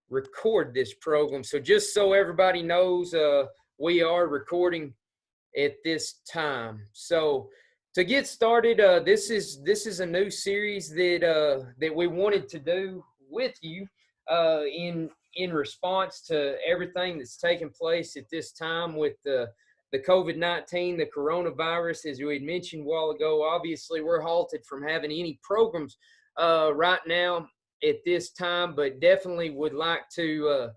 record this program. So just so everybody knows, we are recording at this time. So to get started, this is a new series that we wanted to do with you in response to everything that's taking place at this time with the COVID-19, the coronavirus. As we had mentioned a while ago, obviously we're halted from having any programs right now at this time, but definitely would like to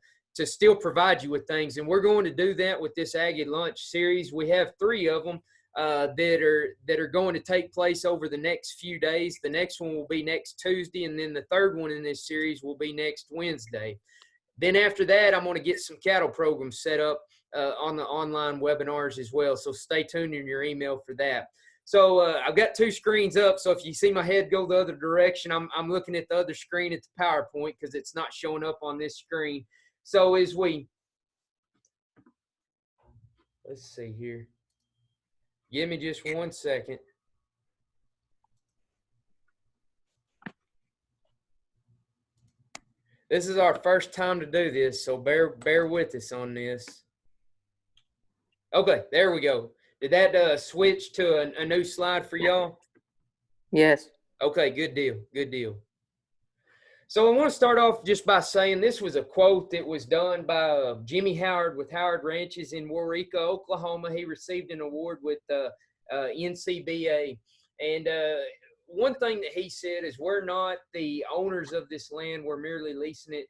still provide you with things. And we're going to do that with this Aggie Lunch series. We have 3 of them that are going to take place over the next few days. The next one will be next Tuesday, and then the third one in this series will be next Wednesday. Then after that, I'm going to get some cattle programs set up on the online webinars as well. So stay tuned in your email for that. So I've got 2 screens up. So if you see my head go the other direction, I'm looking at the other screen at the PowerPoint because it's not showing up on this screen. So as let's see here. Give me just 1 second. This is our first time to do this, so bear with us on this. Okay, there we go. Did that switch to a new slide for y'all? Yes. Okay, good deal, good deal. So I want to start off just by saying this was a quote that was done by Jimmy Howard with Howard Ranches in Waurika, Oklahoma. He received an award with NCBA. And one thing that he said is, we're not the owners of this land, we're merely leasing it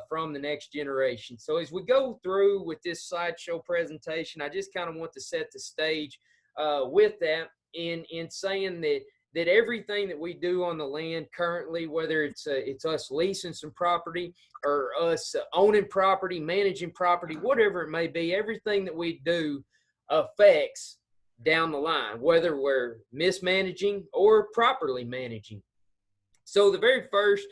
from the next generation. So as we go through with this slideshow presentation, I just kind of want to set the stage with that in saying that everything that we do on the land currently, whether it's us leasing some property or us owning property, managing property, whatever it may be, everything that we do affects down the line, whether we're mismanaging or properly managing. So the very first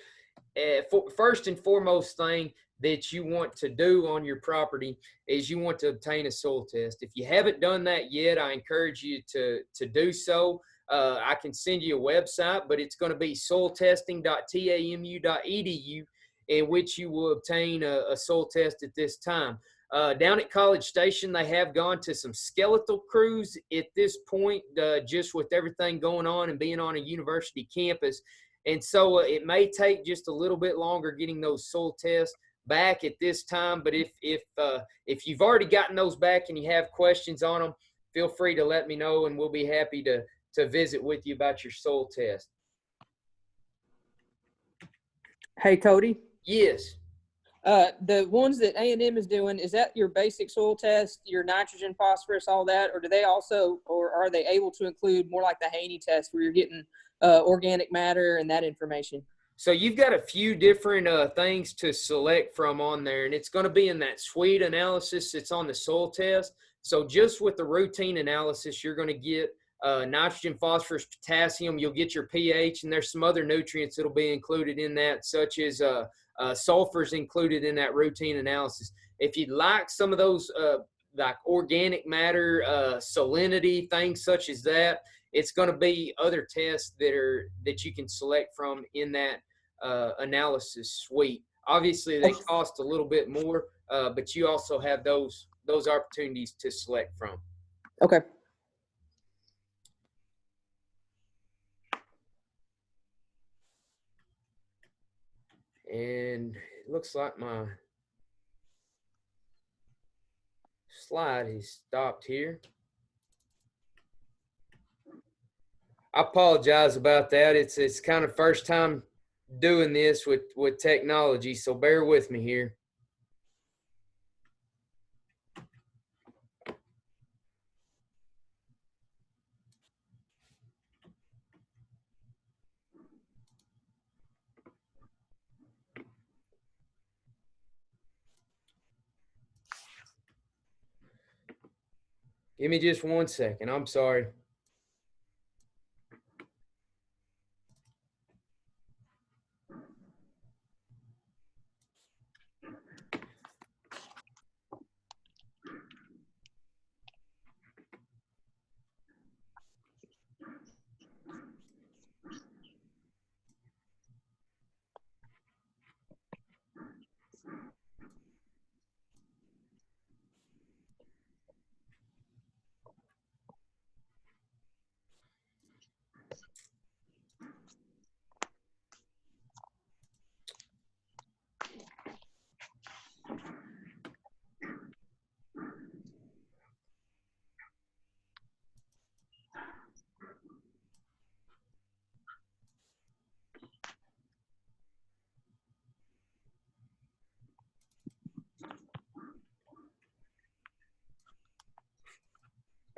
and foremost thing that you want to do on your property is you want to obtain a soil test. If you haven't done that yet, I encourage you to do so. I can send you a website, but it's going to be soiltesting.tamu.edu, in which you will obtain a soil test at this time. Down at College Station, they have gone to some skeletal crews at this point, just with everything going on and being on a university campus. And so it may take just a little bit longer getting those soil tests back at this time. But if you've already gotten those back and you have questions on them, feel free to let me know, and we'll be happy to visit with you about your soil test. Hey, Cody. Yes. The ones that A&M is doing, is that your basic soil test, your nitrogen, phosphorus, all that, or do they also, or are they able to include more like the Haney test where you're getting organic matter and that information? So you've got a few different things to select from on there, and it's going to be in that suite analysis that's on the soil test. So just with the routine analysis, you're going to get nitrogen, phosphorus, potassium. You'll get your pH, and there's some other nutrients that'll be included in that, such as sulfur's included in that routine analysis. If you'd like some of those like organic matter, salinity, things such as that, it's going to be other tests that you can select from in that analysis suite. Obviously, they cost a little bit more, but you also have those opportunities to select from. Okay. And it looks like my slide has stopped here. I apologize about that. It's kind of first time doing this with technology, so bear with me here. Give me just 1 second. I'm sorry.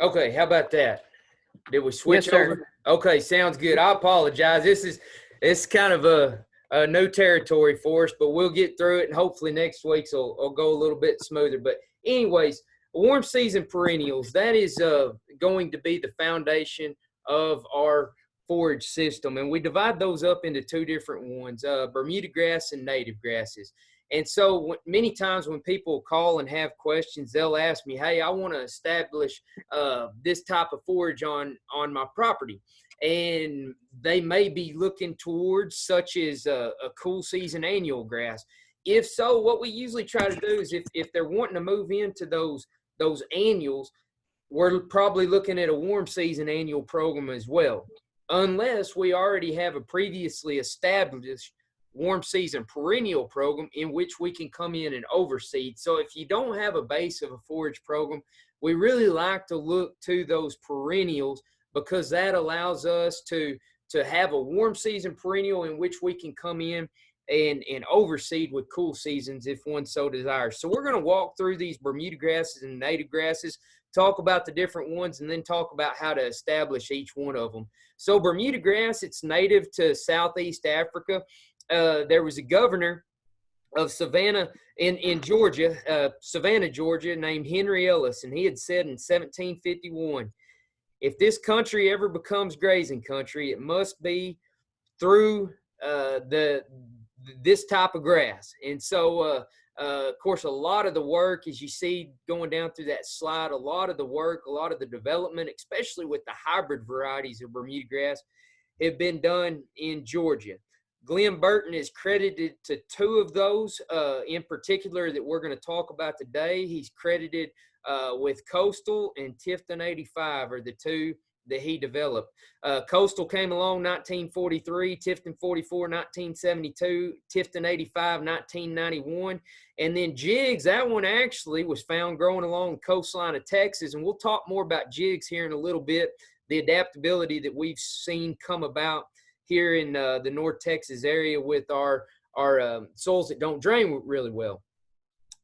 Okay, how about that? Did we switch Yes, sir. over? Okay, sounds good. I apologize. It's kind of a new territory for us, but we'll get through it, and hopefully next week's will go a little bit smoother. But anyways, warm season perennials, that is going to be the foundation of our forage system, and we divide those up into two different ones: Bermuda grass and native grasses. And so many times when people call and have questions, they'll ask me, "Hey, I want to establish this type of forage on my property," and they may be looking towards such as a cool season annual grass. If so, what we usually try to do is if they're wanting to move into those annuals, we're probably looking at a warm season annual program as well, unless we already have a previously established warm season perennial program in which we can come in and overseed. So if you don't have a base of a forage program, we really like to look to those perennials, because that allows us to have a warm season perennial in which we can come in and overseed with cool seasons if one so desires. So we're going to walk through these Bermuda grasses and native grasses, talk about the different ones, and then talk about how to establish each one of them. So Bermuda grass, it's native to Southeast Africa. There was a governor of Savannah in Georgia, Savannah, Georgia, named Henry Ellis, and he had said in 1751, "If this country ever becomes grazing country, it must be through this type of grass." And so, of course, a lot of the work, as you see going down through that slide, a lot of the work, a lot of the development, especially with the hybrid varieties of Bermuda grass, have been done in Georgia. Glenn Burton is credited to two of those in particular that we're going to talk about today. He's credited with Coastal and Tifton 85 are the two that he developed. Coastal came along 1943, Tifton 44, 1972, Tifton 85, 1991. And then Jigs, that one actually was found growing along the coastline of Texas. And we'll talk more about Jigs here in a little bit, the adaptability that we've seen come about here in the North Texas area with our soils that don't drain really well.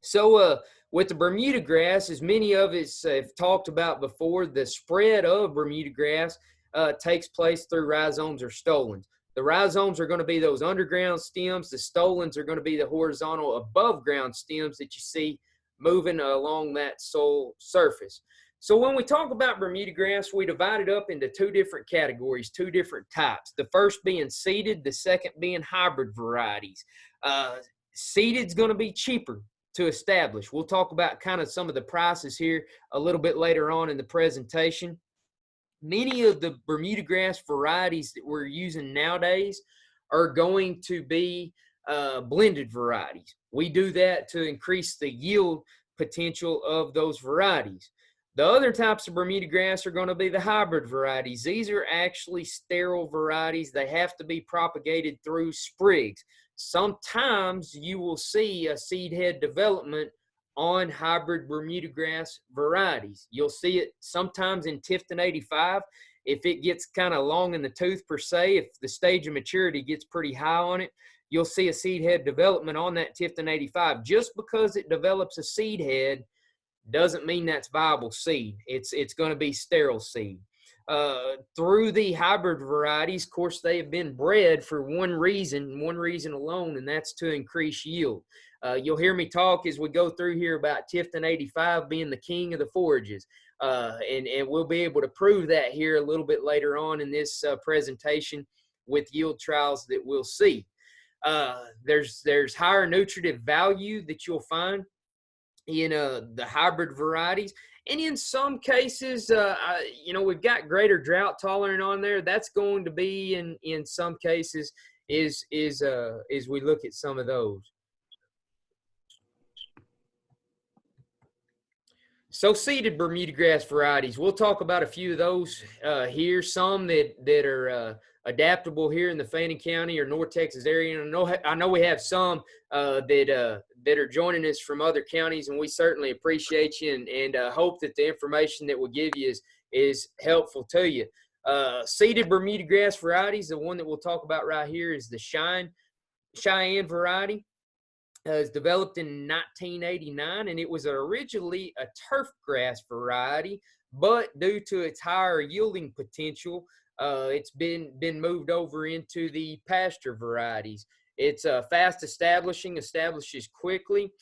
So with the Bermuda grass, as many of us have talked about before, the spread of Bermuda grass takes place through rhizomes or stolons. The rhizomes are going to be those underground stems. The stolons are going to be the horizontal above ground stems that you see moving along that soil surface. So when we talk about Bermuda grass, we divide it up into two different categories, two different types. The first being seeded, the second being hybrid varieties. Seeded is going to be cheaper to establish. We'll talk about kind of some of the prices here a little bit later on in the presentation. Many of the Bermuda grass varieties that we're using nowadays are going to be blended varieties. We do that to increase the yield potential of those varieties. The other types of Bermuda grass are going to be the hybrid varieties. These are actually sterile varieties. They have to be propagated through sprigs. Sometimes you will see a seed head development on hybrid Bermuda grass varieties. You'll see it sometimes in Tifton 85. If it gets kind of long in the tooth per se, if the stage of maturity gets pretty high on it, you'll see a seed head development on that Tifton 85. Just because it develops a seed head doesn't mean that's viable seed. It's going to be sterile seed. Through the hybrid varieties, of course, they have been bred for one reason alone, and that's to increase yield. You'll hear me talk as we go through here about Tifton 85 being the king of the forages, and we'll be able to prove that here a little bit later on in this presentation with yield trials that we'll see. There's higher nutritive value that you'll find in the hybrid varieties. And in some cases, we've got greater drought tolerant on there. That's going to be in some cases is as we look at some of those. So seeded Bermuda grass varieties, we'll talk about a few of those here. Some that are adaptable here in the Fannin County or North Texas area. And I know we have some that are joining us from other counties, and we certainly appreciate you and hope that the information that we'll give you is helpful to you. Seeded Bermuda grass varieties, the one that we'll talk about right here is the Cheyenne variety. It was developed in 1989, and it was originally a turf grass variety, but due to its higher yielding potential, it's been moved over into the pasture varieties. It's fast establishing, establishes quickly.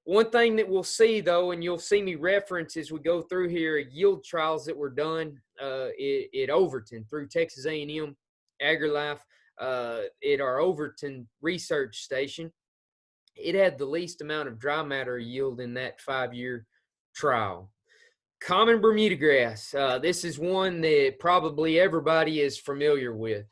One thing that we'll see though, and you'll see me reference as we go through here, yield trials that were done at Overton through Texas A&M AgriLife at our Overton research station. It had the least amount of dry matter yield in that 5-year trial. Common Bermuda grass. This is one that probably everybody is familiar with.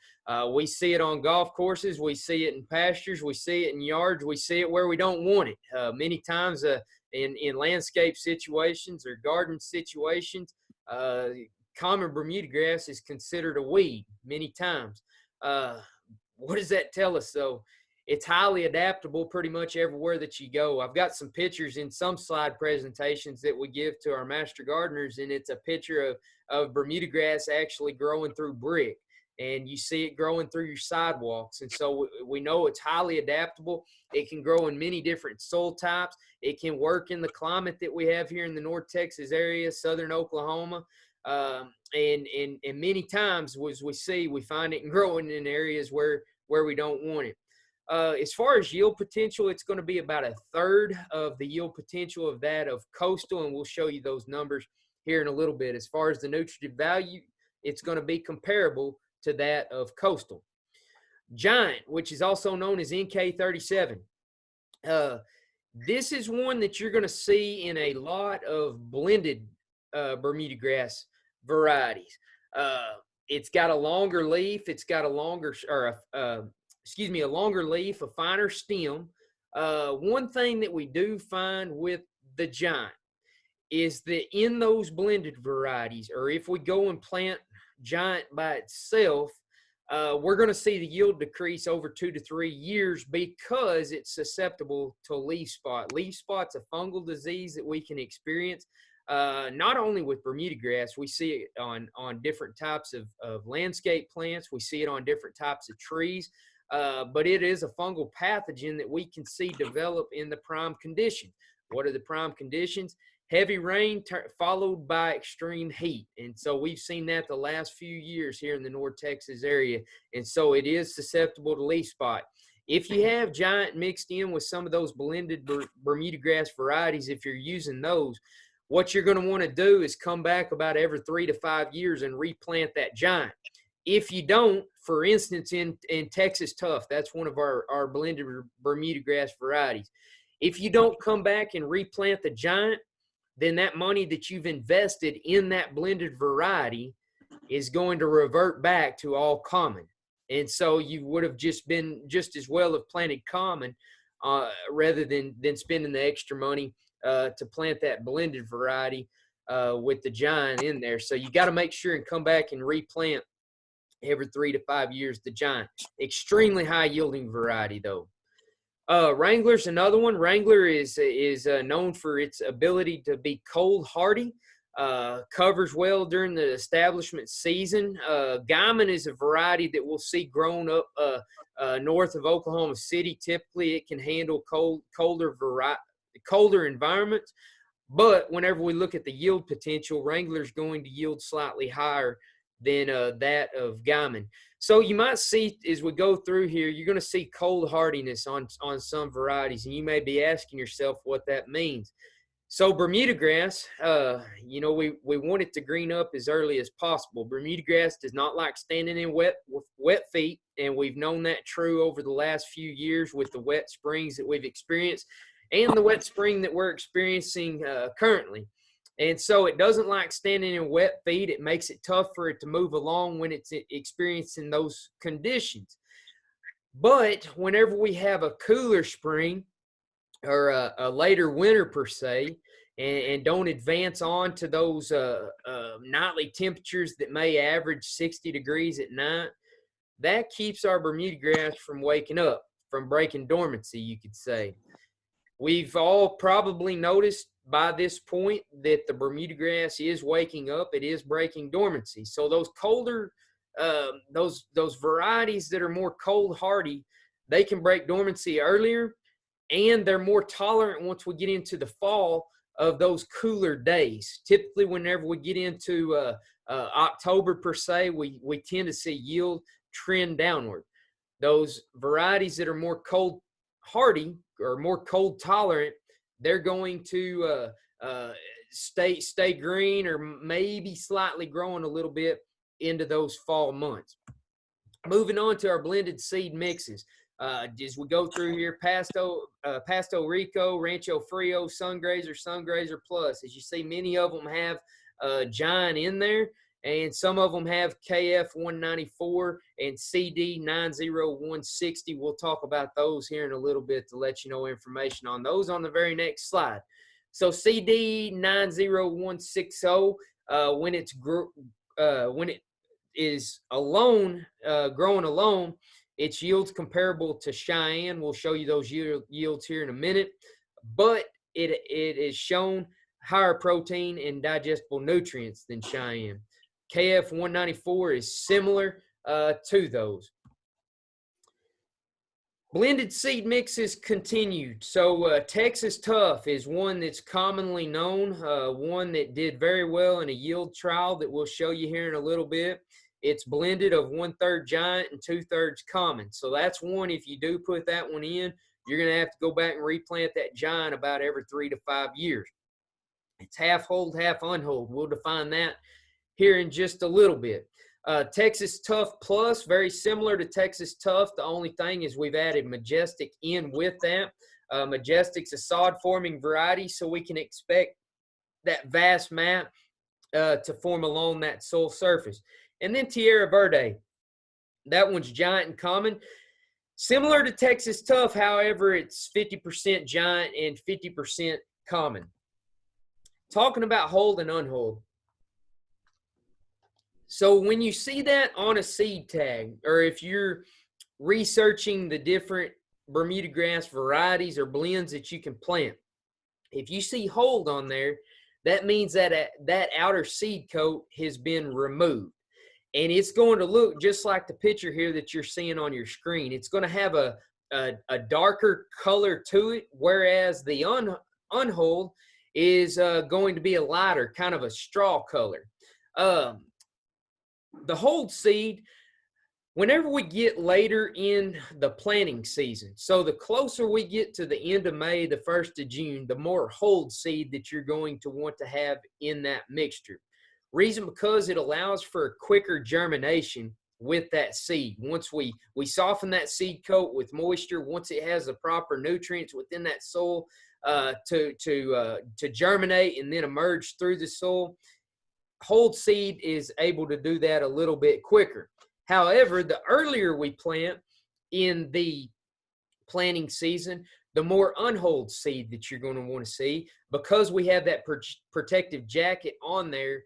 We see it on golf courses. We see it in pastures. We see it in yards. We see it where we don't want it. Many times in landscape situations or garden situations, common Bermuda grass is considered a weed many times. What does that tell us, though? It's highly adaptable pretty much everywhere that you go. I've got some pictures in some slide presentations that we give to our master gardeners, and it's a picture of Bermuda grass actually growing through brick, and you see it growing through your sidewalks. And so we know it's highly adaptable. It can grow in many different soil types. It can work in the climate that we have here in the North Texas area, southern Oklahoma. And many times, as we find it growing in areas where we don't want it. As far as yield potential, it's going to be about a third of the yield potential of that of coastal, and we'll show you those numbers here in a little bit. As far as the nutritive value, it's going to be comparable to that of coastal. Giant, which is also known as NK37. This is one that you're going to see in a lot of blended Bermuda grass varieties. It's got a longer leaf. It's got a longer, a longer leaf, a finer stem. One thing that we do find with the giant is that in those blended varieties, or if we go and plant giant by itself, we're going to see the yield decrease over 2 to 3 years because it's susceptible to leaf spot. Leaf spot's a fungal disease that we can experience not only with Bermuda grass. We see it on different types of landscape plants. We see it on different types of trees. But it is a fungal pathogen that we can see develop in the prime condition. What are the prime conditions? Heavy rain followed by extreme heat. And so we've seen that the last few years here in the North Texas area. And so it is susceptible to leaf spot. If you have giant mixed in with some of those blended Bermuda grass varieties, if you're using those, what you're going to want to do is come back about every 3 to 5 years and replant that giant. If you don't, for instance, in Texas Tough, that's one of our blended Bermuda grass varieties. If you don't come back and replant the giant, then that money that you've invested in that blended variety is going to revert back to all common. And so you would have just as well have planted common rather than spending the extra money to plant that blended variety with the giant in there. So you got to make sure and come back and replant every 3 to 5 years the giant. Extremely high yielding variety though. Wrangler's another one. Wrangler is known for its ability to be cold hardy, covers well during the establishment season. Guyman is a variety that we'll see grown up north of Oklahoma City. Typically it can handle colder environments, but whenever we look at the yield potential, Wrangler's going to yield slightly higher than that of Guyman. So you might see as we go through here, you're going to see cold hardiness on some varieties, and you may be asking yourself what that means. So Bermuda grass, we want it to green up as early as possible. Bermuda grass does not like standing in wet feet, and we've known that true over the last few years with the wet springs that we've experienced and the wet spring that we're experiencing currently. And so it doesn't like standing in wet feet. It makes it tough for it to move along when it's experiencing those conditions. But whenever we have a cooler spring or a later winter per se, and don't advance on to those nightly temperatures that may average 60 degrees at night, that keeps our Bermuda grass from waking up, from breaking dormancy, you could say. We've all probably noticed by this point that the Bermuda grass is waking up. It is breaking dormancy. So those colder, those varieties that are more cold hardy, they can break dormancy earlier. and they're more tolerant once we get into the fall of those cooler days. Typically, whenever we get into October per se, we tend to see yield trend downward. Those varieties that are more cold hardy or more cold tolerant, they're going to stay green or maybe slightly growing a little bit into those fall months. Moving on to our blended seed mixes. As we go through here, Pasto Rico, Rancho Frio, Sungrazer Plus. As you see, many of them have Giant in there, and some of them have KF 194 and CD 90160. We'll talk about those here in a little bit to let you know information on those on the very next slide. So CD 90160, when it is alone, growing alone, its yields comparable to Cheyenne. We'll show you those yields here in a minute, but it is shown higher protein and digestible nutrients than Cheyenne. KF 194 is similar to those. Blended seed mixes continued. So Texas Tough is one that's commonly known, one that did very well in a yield trial that we'll show you here in a little bit. It's blended of 1/3 Giant and 2/3 common. So that's one, if you do put that one in, you're going to have to go back and replant that Giant about every 3 to 5 years. It's half hold, half unhold. We'll define that here in just a little bit. Texas Tough Plus, very similar to Texas Tough. The only thing is we've added Majestic in with that. Majestic's a sod-forming variety, so we can expect that vast mat to form along that soil surface. And then Tierra Verde, that one's Giant and common. Similar to Texas Tough, however, it's 50% Giant and 50% common. Talking about hold and unhold. So when you see that on a seed tag, or if you're researching the different Bermuda grass varieties or blends that you can plant, if you see hold on there, that means that that outer seed coat has been removed. And it's going to look just like the picture here that you're seeing on your screen. It's going to have a darker color to it, whereas the unhold is going to be a lighter, kind of a straw color. The hold seed, whenever we get later in the planting season, so the closer we get to the end of May, the 1st of June, the more hold seed that you're going to want to have in that mixture. Reason because it allows for a quicker germination with that seed. Once we soften that seed coat with moisture, once it has the proper nutrients within that soil to germinate and then emerge through the soil, hold seed is able to do that a little bit quicker. However, the earlier we plant in the planting season, the more unhold seed that you're going to want to see, because we have that protective jacket on there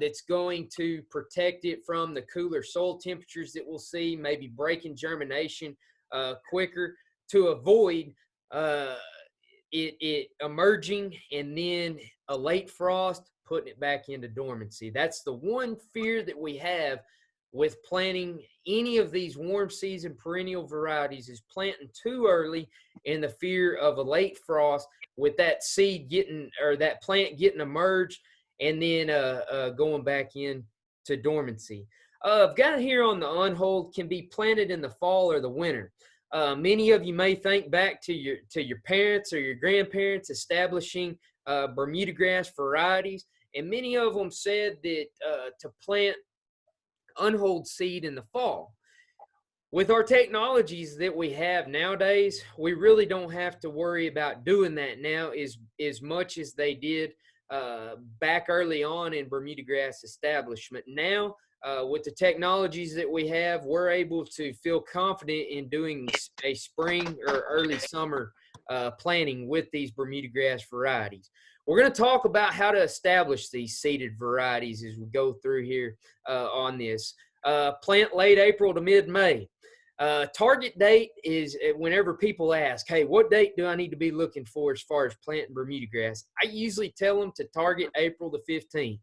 that's going to protect it from the cooler soil temperatures that we'll see, maybe breaking germination quicker, to avoid it emerging and then a late frost, putting it back into dormancy. That's the one fear that we have with planting any of these warm season perennial varieties, is planting too early, and the fear of a late frost with that seed getting, or that plant getting emerged and then going back into dormancy. I've got here on the unhold, can be planted in the fall or the winter. Many of you may think back to your parents or your grandparents establishing Bermuda grass varieties, and many of them said that to plant unhold seed in the fall. With our technologies that we have nowadays, we really don't have to worry about doing that now as much as they did back early on in Bermuda grass establishment. Now, with the technologies that we have, we're able to feel confident in doing a spring or early summer planting with these Bermuda grass varieties. We're going to talk about how to establish these seeded varieties as we go through here on this. Plant late April to mid-May. Target date is whenever people ask, hey, what date do I need to be looking for as far as planting Bermuda grass? I usually tell them to target April the 15th.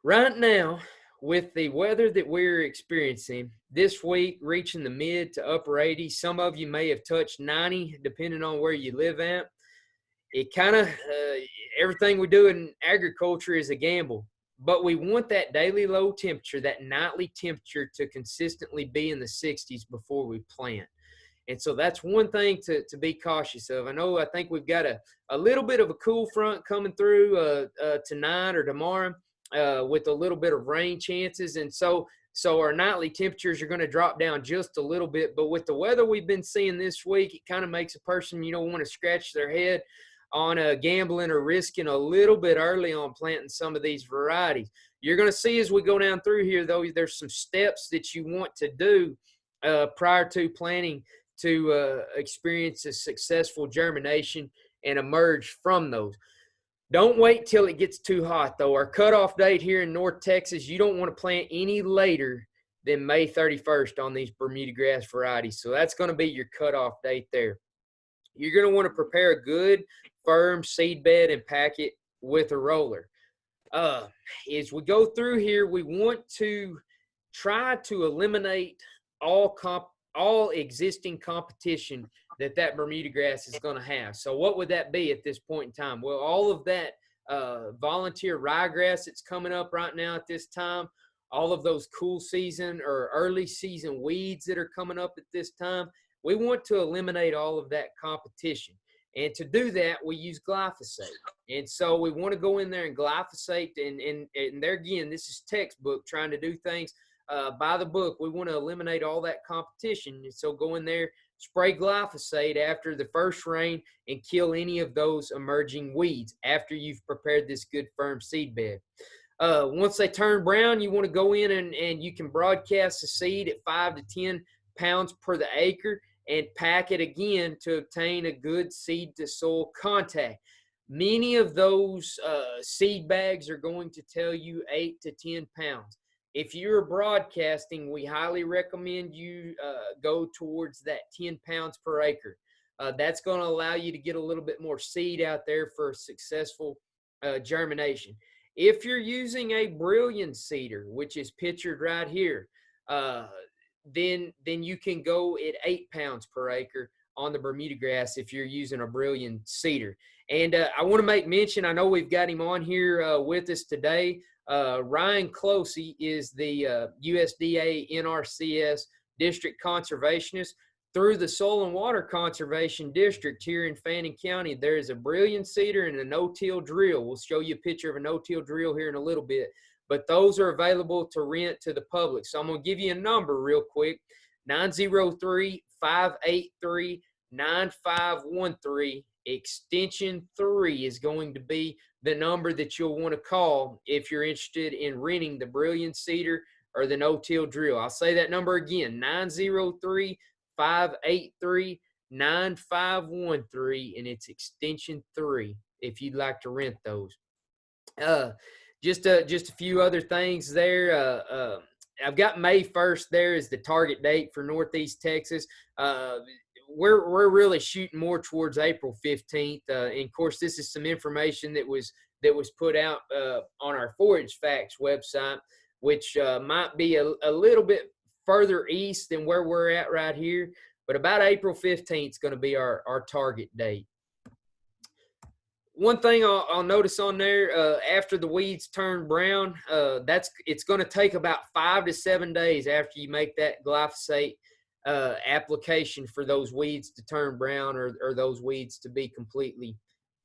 Right now, with the weather that we're experiencing this week, reaching the mid to upper 80s, some of you may have touched 90, depending on where you live at. It kind of, everything we do in agriculture is a gamble, but we want that daily low temperature, that nightly temperature to consistently be in the 60s before we plant. And so that's one thing to be cautious of. I think we've got a little bit of a cool front coming through tonight or tomorrow with a little bit of rain chances. And so our nightly temperatures are going to drop down just a little bit. But with the weather we've been seeing this week, it kind of makes a person, want to scratch their head on gambling or risking a little bit early on planting some of these varieties. You're going to see as we go down through here, though, there's some steps that you want to do prior to planting to experience a successful germination and emerge from those. Don't wait till it gets too hot, though. Our cutoff date here in North Texas, you don't want to plant any later than May 31st on these Bermuda grass varieties. So that's going to be your cutoff date there. You're going to want to prepare a good, firm seed bed and pack it with a roller. As we go through here, we want to try to eliminate all existing competition that Bermuda grass is going to have. So what would that be at this point in time? Well, all of that volunteer ryegrass that's coming up right now at this time, all of those cool season or early season weeds that are coming up at this time, we want to eliminate all of that competition. And to do that, we use glyphosate. And so we want to go in there and glyphosate. And there again, this is textbook, trying to do things by the book. We want to eliminate all that competition. And so go in there, spray glyphosate after the first rain and kill any of those emerging weeds after you've prepared this good firm seed bed. Once they turn brown, you want to go in and you can broadcast the seed at 5 to 10 pounds per the acre and pack it again to obtain a good seed to soil contact. Many of those seed bags are going to tell you 8 to 10 pounds. If you're broadcasting, we highly recommend you go towards that 10 pounds per acre. That's going to allow you to get a little bit more seed out there for a successful germination. If you're using a brilliant seeder, which is pictured right here, then you can go at 8 pounds per acre on the Bermuda grass if you're using a brilliant seeder. And I want to make mention, I know we've got him on here with us today. Ryan Closey is the USDA NRCS District Conservationist. Through the Soil and Water Conservation District here in Fannin County, there is a brilliant seeder and a no-till drill. We'll show you a picture of a no-till drill here in a little bit. But those are available to rent to the public. So I'm going to give you a number real quick, 903-583-9513. Extension 3 is going to be the number that you'll want to call if you're interested in renting the brilliant seeder or the no-till drill. I'll say that number again, 903-583-9513, and it's extension 3 if you'd like to rent those. Just a few other things there. I've got May 1st there as the target date for Northeast Texas. We're really shooting more towards April 15th. And of course, this is some information that was put out on our Forage Facts website, which might be a little bit further east than where we're at right here. But about April 15th is going to be our target date. One thing I'll notice on there, after the weeds turn brown, it's going to take about 5 to 7 days after you make that glyphosate application for those weeds to turn brown or those weeds to be completely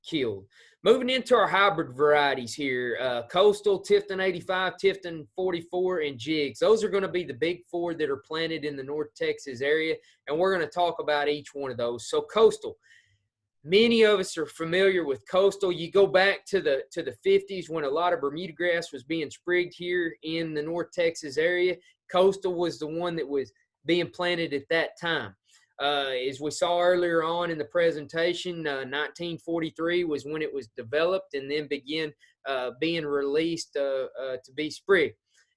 killed. Moving into our hybrid varieties here, Coastal, Tifton 85, Tifton 44, and Jigs. Those are going to be the big four that are planted in the North Texas area, and we're going to talk about each one of those. So Coastal. Many of us are familiar with Coastal. You go back to the 50s when a lot of Bermuda grass was being sprigged here in the North Texas area. Coastal was the one that was being planted at that time. As we saw earlier on in the presentation, 1943 was when it was developed and then began being released to be sprigged.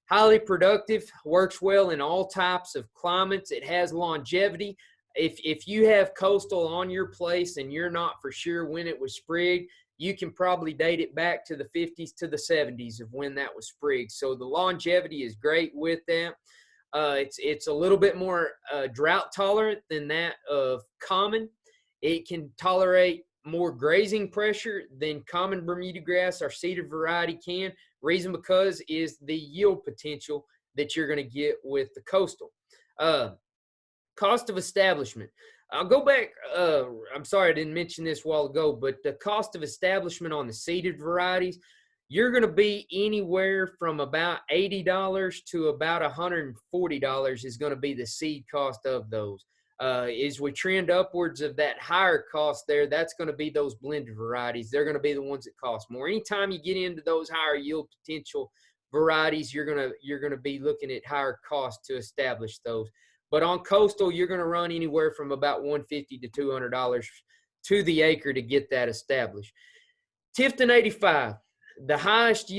Highly productive, works well in all types of climates. It has longevity. If you have Coastal on your place and you're not for sure when it was sprigged, you can probably date it back to the 50s to the 70s of when that was sprigged. So the longevity is great with that. It's a little bit more drought tolerant than that of common. It can tolerate more grazing pressure than common Bermuda grass or seeded variety can. Reason because is the yield potential that you're going to get with the coastal. Cost of establishment. I'll go back. I'm sorry I didn't mention this a while ago, but the cost of establishment on the seeded varieties, you're going to be anywhere from about $80 to about $140 is going to be the seed cost of those. As we trend upwards of that higher cost there, that's going to be those blended varieties. They're going to be the ones that cost more. Anytime you get into those higher yield potential varieties, you're going to be looking at higher cost to establish those. But on coastal, you're going to run anywhere from about $150 to $200 to the acre to get that established. Tifton 85, the highest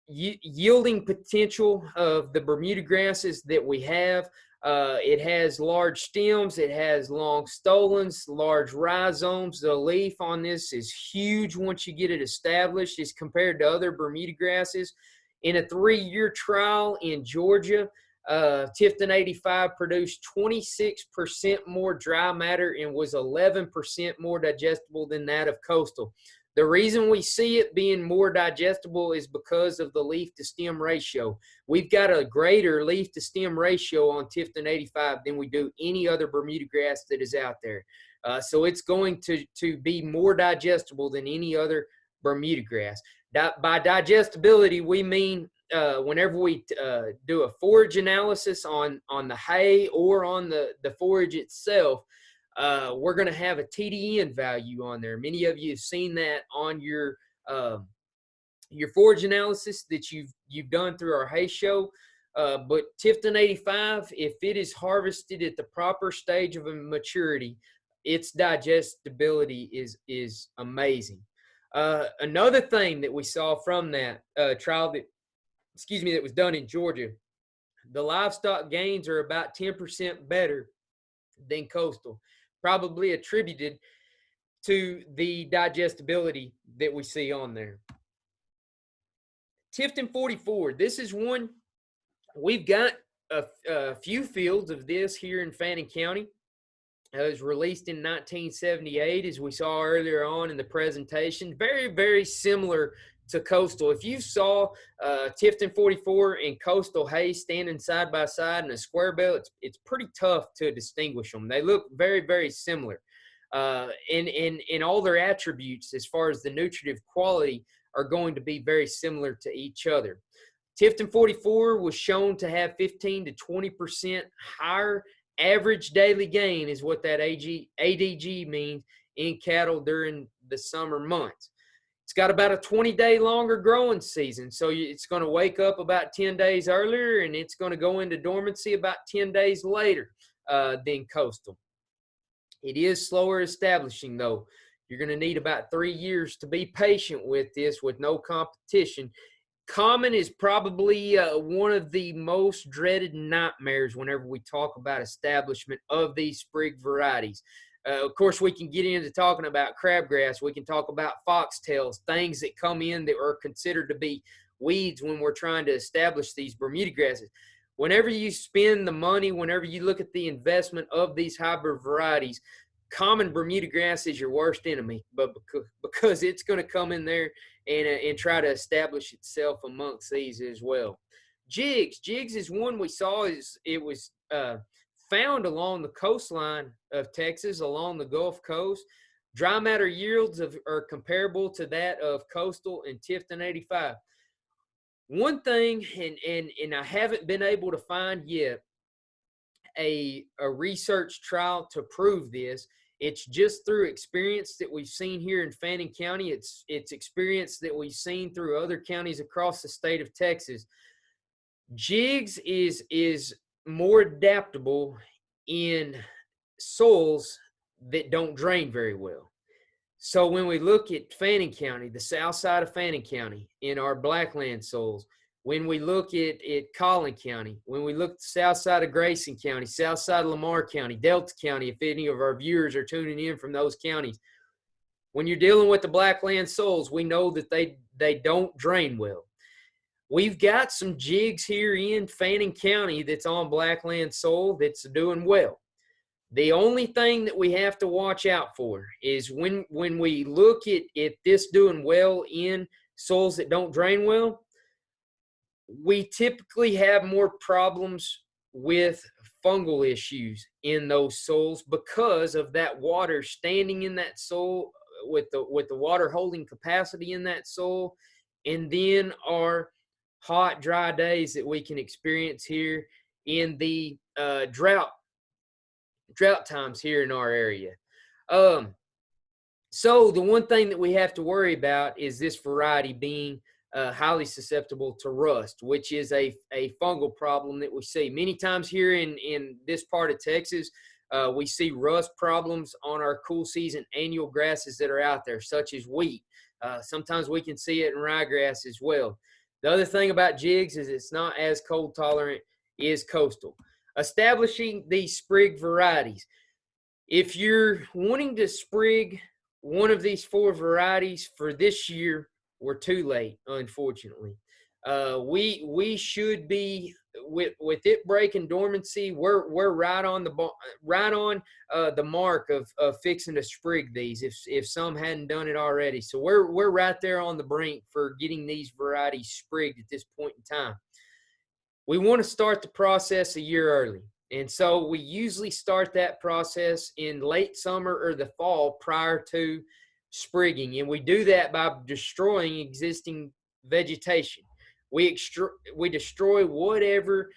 yielding potential of the Bermuda grasses that we have. It has large stems. It has long stolons, large rhizomes. The leaf on this is huge once you get it established as compared to other Bermuda grasses. In a 3-year trial in Georgia, Tifton 85 produced 26% more dry matter and was 11% more digestible than that of coastal. The reason we see it being more digestible is because of the leaf to stem ratio. We've got a greater leaf to stem ratio on Tifton 85 than we do any other Bermuda grass that is out there. So it's going to be more digestible than any other Bermuda grass. By digestibility, we mean whenever we do a forage analysis on the hay or on the forage itself, we're going to have a TDN value on there. Many of you have seen that on your forage analysis that you've done through our hay show. But Tifton 85, if it is harvested at the proper stage of maturity, its digestibility is amazing. Another thing that we saw from that trial that was done in Georgia, the livestock gains are about 10% better than coastal, probably attributed to the digestibility that we see on there. Tifton 44, this is one, we've got a few fields of this here in Fannin County. It was released in 1978, as we saw earlier on in the presentation. Very, very similar to coastal. If you saw Tifton 44 and coastal hay standing side by side in a square belt, it's pretty tough to distinguish them. They look very, very similar. In all their attributes, as far as the nutritive quality, are going to be very similar to each other. Tifton 44 was shown to have 15 to 20% higher average daily gain, is what that ADG means in cattle during the summer months. It's got about a 20-day longer growing season, so it's going to wake up about 10 days earlier, and it's going to go into dormancy about 10 days later than coastal. It is slower establishing, though. You're going to need about 3 years to be patient with this with no competition. Common is probably one of the most dreaded nightmares whenever we talk about establishment of these sprig varieties. Of course, we can get into talking about crabgrass. We can talk about foxtails, things that come in that are considered to be weeds when we're trying to establish these Bermuda grasses. Whenever you spend the money, whenever you look at the investment of these hybrid varieties, common Bermuda grass is your worst enemy, but because it's going to come in there and try to establish itself amongst these as well. Jigs is one we saw. It was found along the coastline of Texas, along the Gulf Coast. Dry matter yields are comparable to that of coastal and Tifton 85. One thing, and I haven't been able to find yet a research trial to prove this. It's just through experience that we've seen here in Fannin County. It's experience that we've seen through other counties across the state of Texas. Jigs is more adaptable in soils that don't drain very well. So when we look at Fannin County, the south side of Fannin County, in our blackland soils, when we look at Collin County, when we look at the south side of Grayson County, south side of Lamar County, Delta County, if any of our viewers are tuning in from those counties, When you're dealing with the blackland soils, we know that they don't drain well. We've got some jigs here in Fannin County that's on blackland soil that's doing well. The only thing that we have to watch out for is when we look at this doing well in soils that don't drain well, we typically have more problems with fungal issues in those soils because of that water standing in that soil with the water holding capacity in that soil, and then our hot, dry days that we can experience here in the drought times here in our area. So the one thing that we have to worry about is this variety being highly susceptible to rust, which is a fungal problem that we see many times here in this part of Texas. We see rust problems on our cool season annual grasses that are out there, such as wheat. Sometimes we can see it in ryegrass as well. The other thing about jigs is it's not as cold tolerant as coastal. Establishing these sprig varieties. If you're wanting to sprig one of these 4 varieties for this year, we're too late, unfortunately. We should be with it breaking dormancy. We're right on the mark of fixing to sprig these if some hadn't done it already. So we're right there on the brink for getting these varieties sprigged at this point in time. We want to start the process a year early. And so we usually start that process in late summer or the fall prior to sprigging. And we do that by destroying existing vegetation. We destroy whatever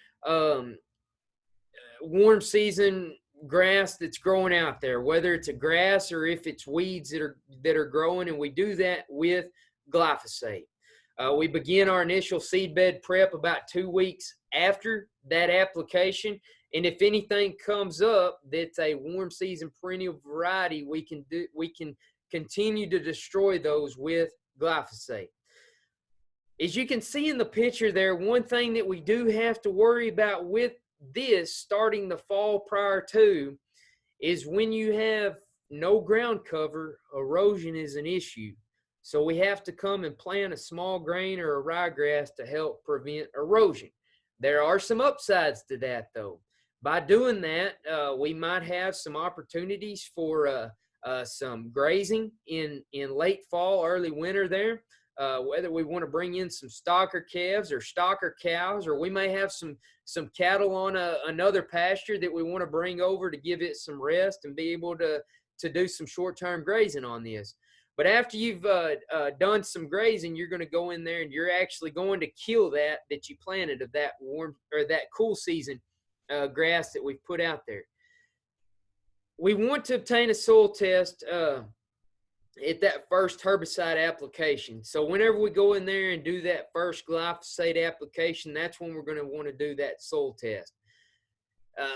warm season grass that's growing out there, whether it's a grass or if it's weeds that are growing, and we do that with glyphosate. We begin our initial seedbed prep about 2 weeks after that application. And if anything comes up that's a warm season perennial variety, we can continue to destroy those with glyphosate. As you can see in the picture there, one thing that we do have to worry about with this starting the fall prior to is when you have no ground cover, erosion is an issue. So we have to come and plant a small grain or a ryegrass to help prevent erosion. There are some upsides to that though. By doing that, we might have some opportunities for some grazing in late fall, early winter there. Whether we want to bring in some stocker calves or stocker cows, or we may have some cattle on another pasture that we want to bring over to give it some rest and be able to do some short-term grazing on this. But after you've done some grazing, you're going to go in there and you're actually going to kill that you planted of that warm or that cool season grass that we've put out there. We want to obtain a soil test at that first herbicide application. So whenever we go in there and do that first glyphosate application, that's when we're going to want to do that soil test.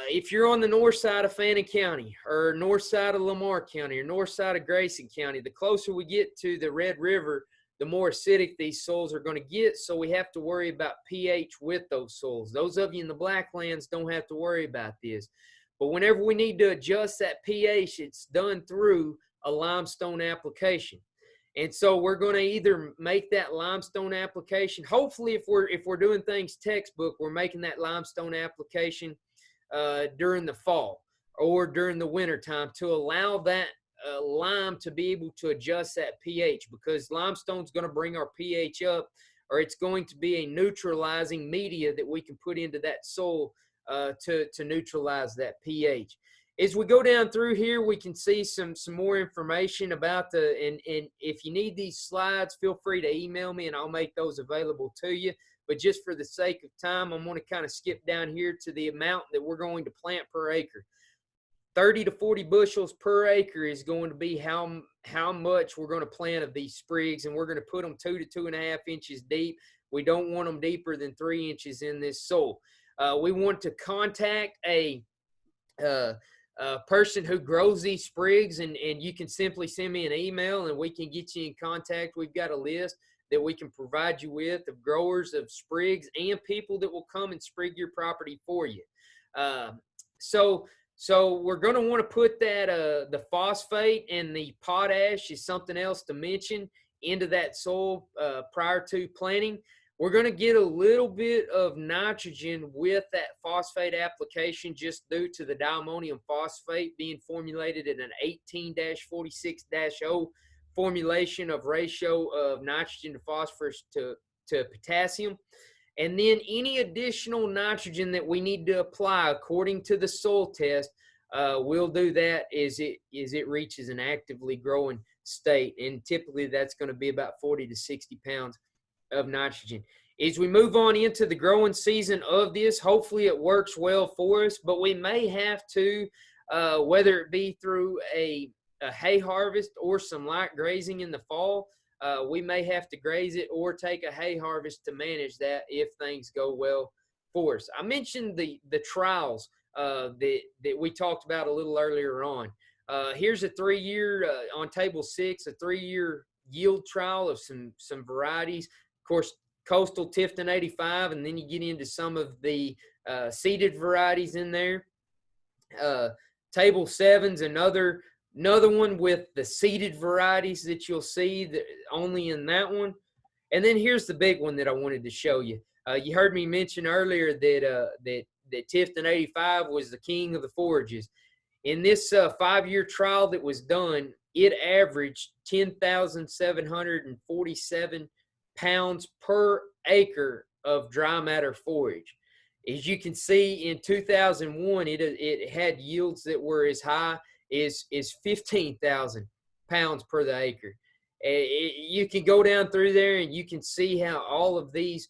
If you're on the north side of Fannin County or north side of Lamar County or north side of Grayson County, the closer we get to the Red River, the more acidic these soils are going to get. So we have to worry about pH with those soils. Those of you in the Blacklands don't have to worry about this. But whenever we need to adjust that pH, it's done through a limestone application. And so we're going to either make that limestone application. Hopefully, if we're doing things textbook, we're making that limestone application during the fall or during the winter time to allow that lime to be able to adjust that pH, because limestone's going to bring our pH up, or it's going to be a neutralizing media that we can put into that soil to neutralize that pH. As we go down through here, we can see some more information about and if you need these slides, feel free to email me and I'll make those available to you. But just for the sake of time, I'm going to kind of skip down here to the amount that we're going to plant per acre. 30 to 40 bushels per acre is going to be how much we're going to plant of these sprigs, and we're going to put them 2 to 2.5 inches deep. We don't want them deeper than 3 inches in this soil. We want to contact a person who grows these sprigs, and you can simply send me an email and we can get you in contact. We've got a list that we can provide you with of growers of sprigs and people that will come and sprig your property for you. So So we're going to want to put that the phosphate and the potash is something else to mention into that soil prior to planting. We're going to get a little bit of nitrogen with that phosphate application just due to the diammonium phosphate being formulated in an 18-46-0 formulation of ratio of nitrogen to phosphorus to potassium. And then any additional nitrogen that we need to apply according to the soil test, we'll do that as it reaches an actively growing state. And typically that's going to be about 40 to 60 pounds of nitrogen. As we move on into the growing season of this, hopefully it works well for us, but we may have to, whether it be through a hay harvest or some light grazing in the fall, we may have to graze it or take a hay harvest to manage that if things go well for us. I mentioned the trials that we talked about a little earlier on. Here's a 3-year, on table 6, a 3-year yield trial of some varieties. Of course, Coastal Tifton 85, and then you get into some of the seeded varieties in there. Table 7's another one with the seeded varieties that you'll see that only in that one. And then here's the big one that I wanted to show you. You heard me mention earlier that Tifton 85 was the king of the forages. In this 5-year trial that was done, it averaged 10,747 pounds per acre of dry matter forage. As you can see, in 2001, it had yields that were as high is 15,000 pounds per the acre. You can go down through there and you can see how all of these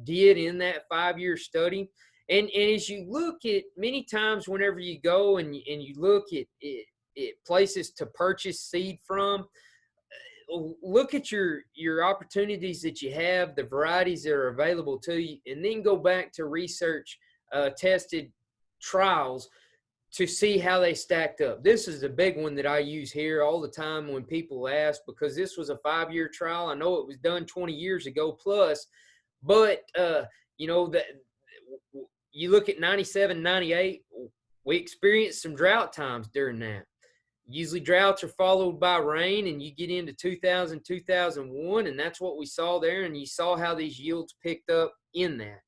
did in that 5-year study. And as you look at many times whenever you go and you look at places to purchase seed from, look at your opportunities that you have, the varieties that are available to you, and then go back to research tested trials to see how they stacked up. This is a big one that I use here all the time when people ask, because this was a 5-year trial. I know it was done 20 years ago plus, but you know, that you look at 97, 98, we experienced some drought times during that. Usually droughts are followed by rain, and you get into 2000, 2001, and that's what we saw there, and you saw how these yields picked up in that.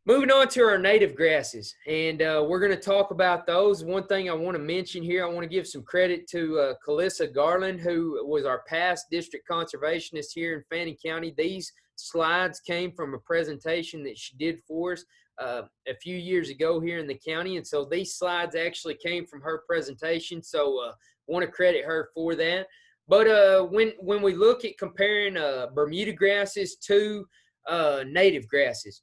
Moving on to our native grasses, and we're going to talk about those. One thing I want to mention here, I want to give some credit to Calissa Garland, who was our past district conservationist here in Fannin County. These slides came from a presentation that she did for us a few years ago here in the county, and so these slides actually came from her presentation, so want to credit her for that. But when we look at comparing Bermuda grasses to native grasses,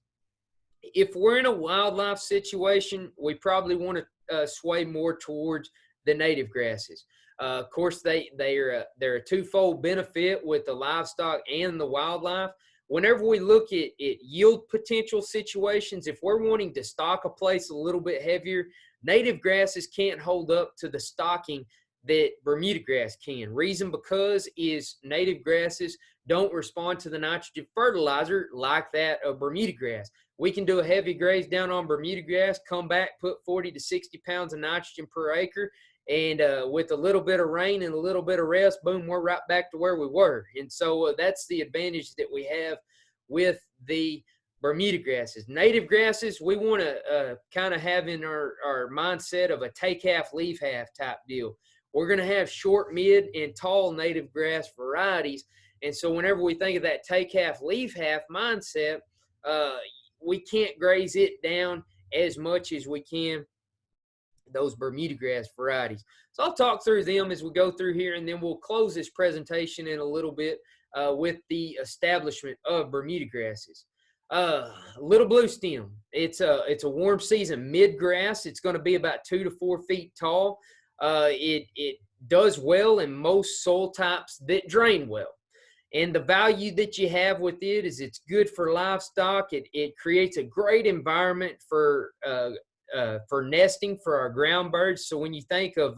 if we're in a wildlife situation, we probably want to sway more towards the native grasses. Of course, they're a twofold benefit with the livestock and the wildlife. Whenever we look at yield potential situations, if we're wanting to stock a place a little bit heavier, native grasses can't hold up to the stocking that Bermuda grass can. Reason because is native grasses don't respond to the nitrogen fertilizer like that of Bermuda grass. We can do a heavy graze down on Bermuda grass, come back, put 40 to 60 pounds of nitrogen per acre, and with a little bit of rain and a little bit of rest, boom, we're right back to where we were. And so that's the advantage that we have with the Bermuda grasses. Native grasses, we want to kind of have in our mindset of a take half, leave half type deal. We're going to have short, mid, and tall native grass varieties. And so whenever we think of that take half, leave half mindset, we can't graze it down as much as we can those Bermuda grass varieties. So I'll talk through them as we go through here, and then we'll close this presentation in a little bit with the establishment of Bermuda grasses. Little Bluestem. It's a warm season mid grass. It's going to be about 2 to 4 feet tall. It does well in most soil types that drain well. And the value that you have with it is it's good for livestock. It creates a great environment for nesting for our ground birds. So when you think of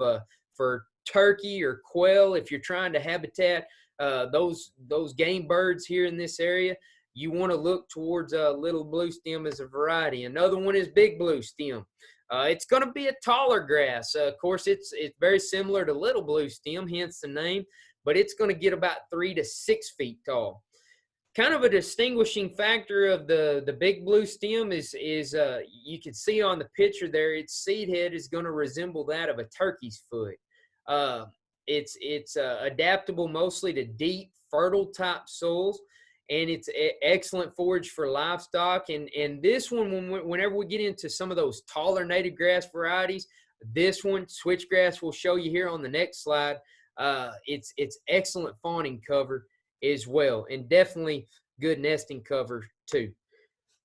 for turkey or quail, if you're trying to habitat those game birds here in this area, you want to look towards Little Bluestem as a variety. Another one is Big Bluestem. It's going to be a taller grass. Of course, it's very similar to little bluestem, hence the name, but it's going to get about 3 to 6 feet tall. Kind of a distinguishing factor of the big bluestem is you can see on the picture there, its seed head is going to resemble that of a turkey's foot. It's adaptable mostly to deep, fertile type soils, and it's excellent forage for livestock. And this one, whenever we get into some of those taller native grass varieties, this one, switchgrass, we'll show you here on the next slide. It's excellent fawning cover as well, and definitely good nesting cover too.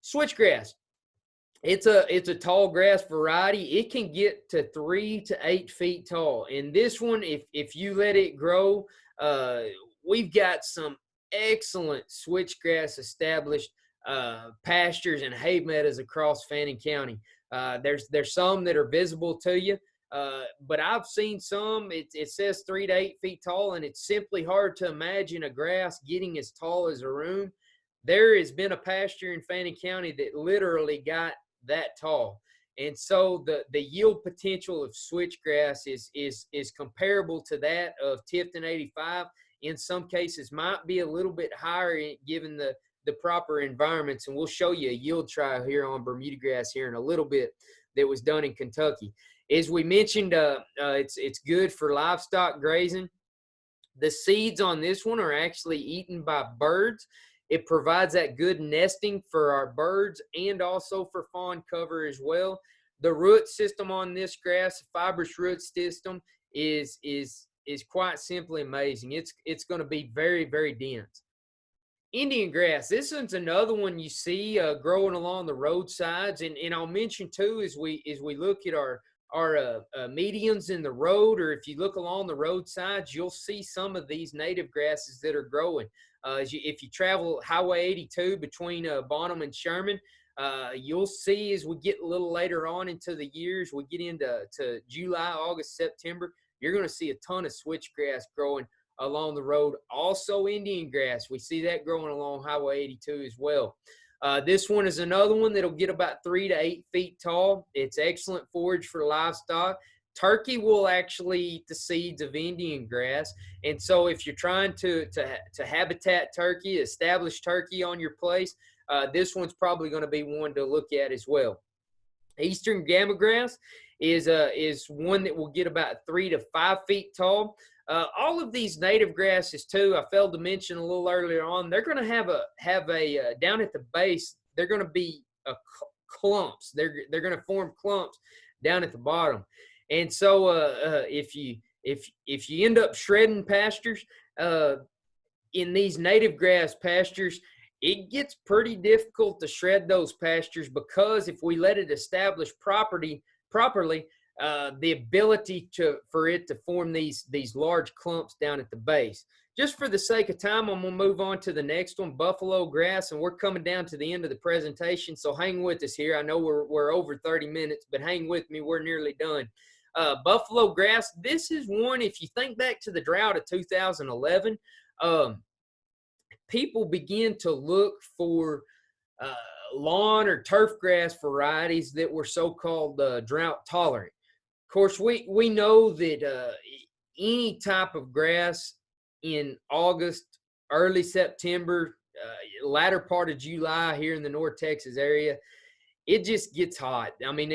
Switchgrass, it's a tall grass variety. It can get to 3 to 8 feet tall, and this one, if you let it grow, we've got some excellent switchgrass established pastures and hay meadows across Fannin County. There's some that are visible to you. But I've seen some, it says 3 to 8 feet tall, and it's simply hard to imagine a grass getting as tall as a room. There has been a pasture in Fannin County that literally got that tall. And so the yield potential of switchgrass is comparable to that of Tifton 85. In some cases might be a little bit higher given the proper environments. And we'll show you a yield trial here on Bermuda grass here in a little bit that was done in Kentucky. As we mentioned, it's good for livestock grazing. The seeds on this one are actually eaten by birds. It provides that good nesting for our birds and also for fawn cover as well. The root system on this grass, fibrous root system, is quite simply amazing. It's going to be very, very dense. Indian grass, this one's another one you see growing along the roadsides, and I'll mention too as we look at our medians in the road, or if you look along the roadsides, you'll see some of these native grasses that are growing. If you travel Highway 82 between Bonham and Sherman, you'll see as we get a little later on into the years, we get into July, August, September, you're going to see a ton of switchgrass growing along the road. Also Indian grass, we see that growing along Highway 82 as well. This one is another one that'll get about 3 to 8 feet tall. It's excellent forage for livestock. Turkey will actually eat the seeds of Indian grass. And so if you're trying to habitat turkey, establish turkey on your place, this one's probably going to be one to look at as well. Eastern gamagrass is one that will get about 3 to 5 feet tall. All of these native grasses too, I failed to mention a little earlier on, they're going to have a down at the base, they're going to be clumps. They're going to form clumps down at the bottom. And so if you end up shredding pastures in these native grass pastures, it gets pretty difficult to shred those pastures, because if we let it establish properly, the ability for it to form these large clumps down at the base. Just for the sake of time, I'm going to move on to the next one, Buffalograss, and we're coming down to the end of the presentation, so hang with us here. I know we're over 30 minutes, but hang with me. We're nearly done. Buffalograss, this is one, if you think back to the drought of 2011, people begin to look for lawn or turf grass varieties that were so-called drought tolerant. Of course, we know that any type of grass in August, early September, latter part of July here in the North Texas area, it just gets hot. I mean,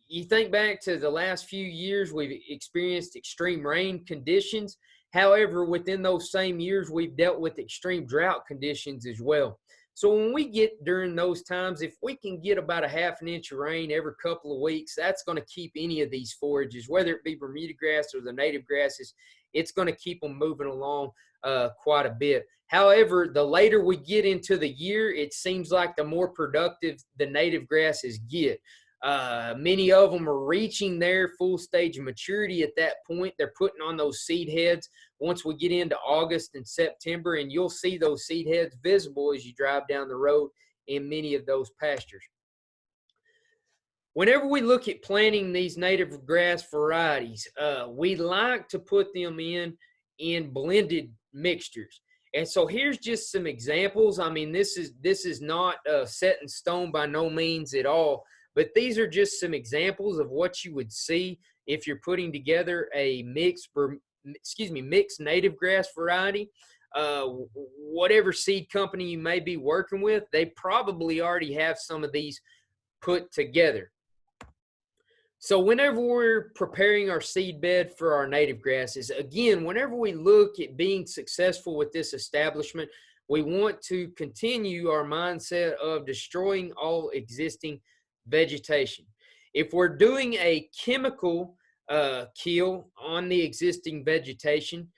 you think back to the last few years, we've experienced extreme rain conditions. However, within those same years, we've dealt with extreme drought conditions as well. So when we get during those times, if we can get about a half an inch of rain every couple of weeks, that's going to keep any of these forages, whether it be Bermuda grass or the native grasses, it's going to keep them moving along quite a bit. However, the later we get into the year, it seems like the more productive the native grasses get. Many of them are reaching their full stage of maturity at that point. They're putting on those seed heads once we get into August and September, and you'll see those seed heads visible as you drive down the road in many of those pastures. Whenever we look at planting these native grass varieties, we like to put them in blended mixtures. And so here's just some examples. I mean, this is not set in stone by no means at all. But these are just some examples of what you would see if you're putting together a mixed native grass variety. Whatever seed company you may be working with, they probably already have some of these put together. So whenever we're preparing our seed bed for our native grasses, again, whenever we look at being successful with this establishment, we want to continue our mindset of destroying all existing vegetation. If we're doing a chemical kill on the existing vegetation,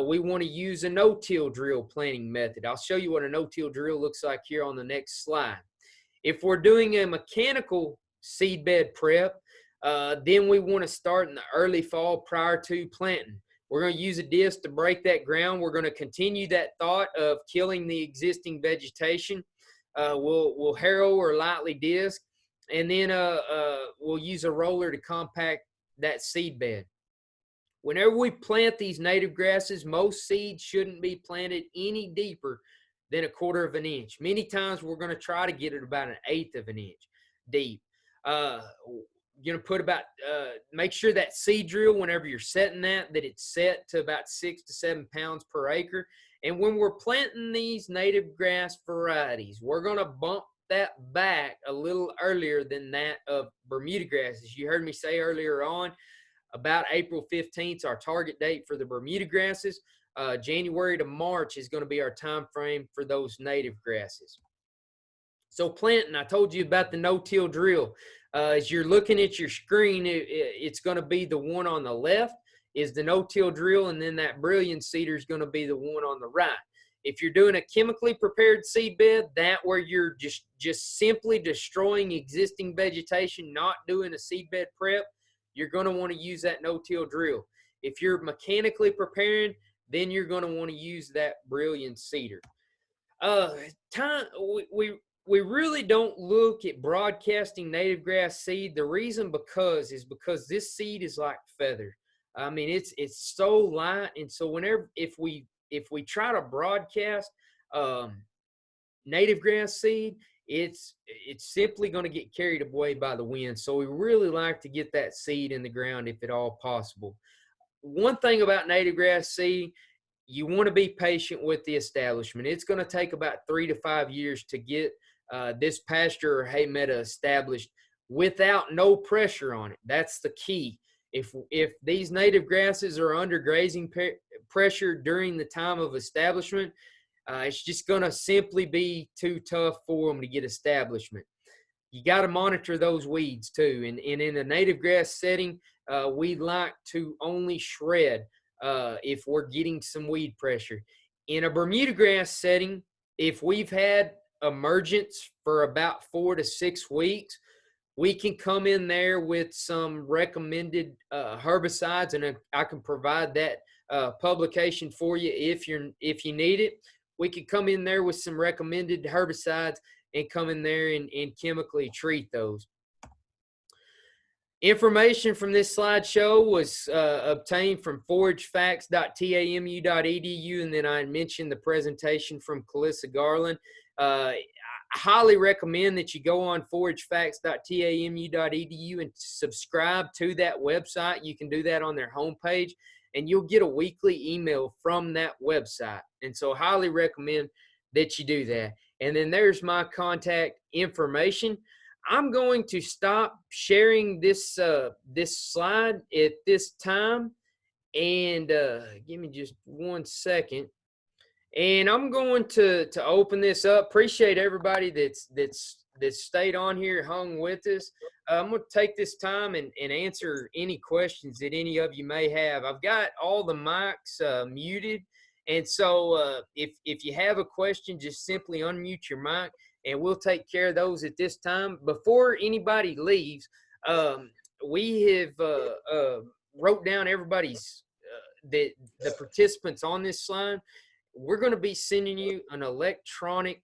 we want to use a no-till drill planting method. I'll show you what a no-till drill looks like here on the next slide. If we're doing a mechanical seed bed prep, then we want to start in the early fall prior to planting. We're going to use a disc to break that ground. We're going to continue that thought of killing the existing vegetation. We'll harrow or lightly disc, and then we'll use a roller to compact that seed bed. Whenever we plant these native grasses, most seeds shouldn't be planted any deeper than 1/4 of an inch. Many times we're going to try to get it about 1/8 of an inch deep. You're going to put about, make sure that seed drill, whenever you're setting that it's set to about 6 to 7 pounds per acre. And when we're planting these native grass varieties, we're going to bump that back a little earlier than that of Bermuda grasses. You heard me say earlier on, about April 15th, our target date for the Bermuda grasses. January to March is going to be our time frame for those native grasses. So planting, I told you about the no-till drill. As you're looking at your screen, it's going to be the one on the left is the no-till drill, and then that brilliant seeder is going to be the one on the right. If you're doing a chemically prepared seed bed, that where you're just simply destroying existing vegetation, not doing a seed bed prep, you're going to want to use that no-till drill. If you're mechanically preparing, then you're going to want to use that brilliant seeder. We really don't look at broadcasting native grass seed. The reason is because this seed is like feather. I mean, it's so light, and so if we try to broadcast native grass seed, it's simply going to get carried away by the wind. So we really like to get that seed in the ground if at all possible. One thing about native grass seed, you want to be patient with the establishment. It's going to take about 3 to 5 years to get this pasture or hay meadow established without no pressure on it. That's the key. If these native grasses are under grazing pressure during the time of establishment, it's just going to simply be too tough for them to get establishment. You got to monitor those weeds too. And in a native grass setting, we like to only shred if we're getting some weed pressure. In a Bermuda grass setting, if we've had emergence for about 4 to 6 weeks, we can come in there with some recommended herbicides, and I can provide that publication for you if you need it. We could come in there with some recommended herbicides and come in there and chemically treat those. Information from this slideshow was obtained from foragefacts.tamu.edu, and then I mentioned the presentation from Calissa Garland. I highly recommend that you go on foragefacts.tamu.edu and subscribe to that website. You can do that on their homepage, and you'll get a weekly email from that website. And so I highly recommend that you do that. And then there's my contact information. I'm going to stop sharing this slide at this time, and give me just 1 second. And I'm going to open this up. Appreciate everybody that's stayed on here, hung with us. I'm going to take this time and answer any questions that any of you may have. I've got all the mics muted, and so if you have a question, just simply unmute your mic, and we'll take care of those at this time. Before anybody leaves, we have wrote down everybody's the participants on this slide. We're going to be sending you an electronic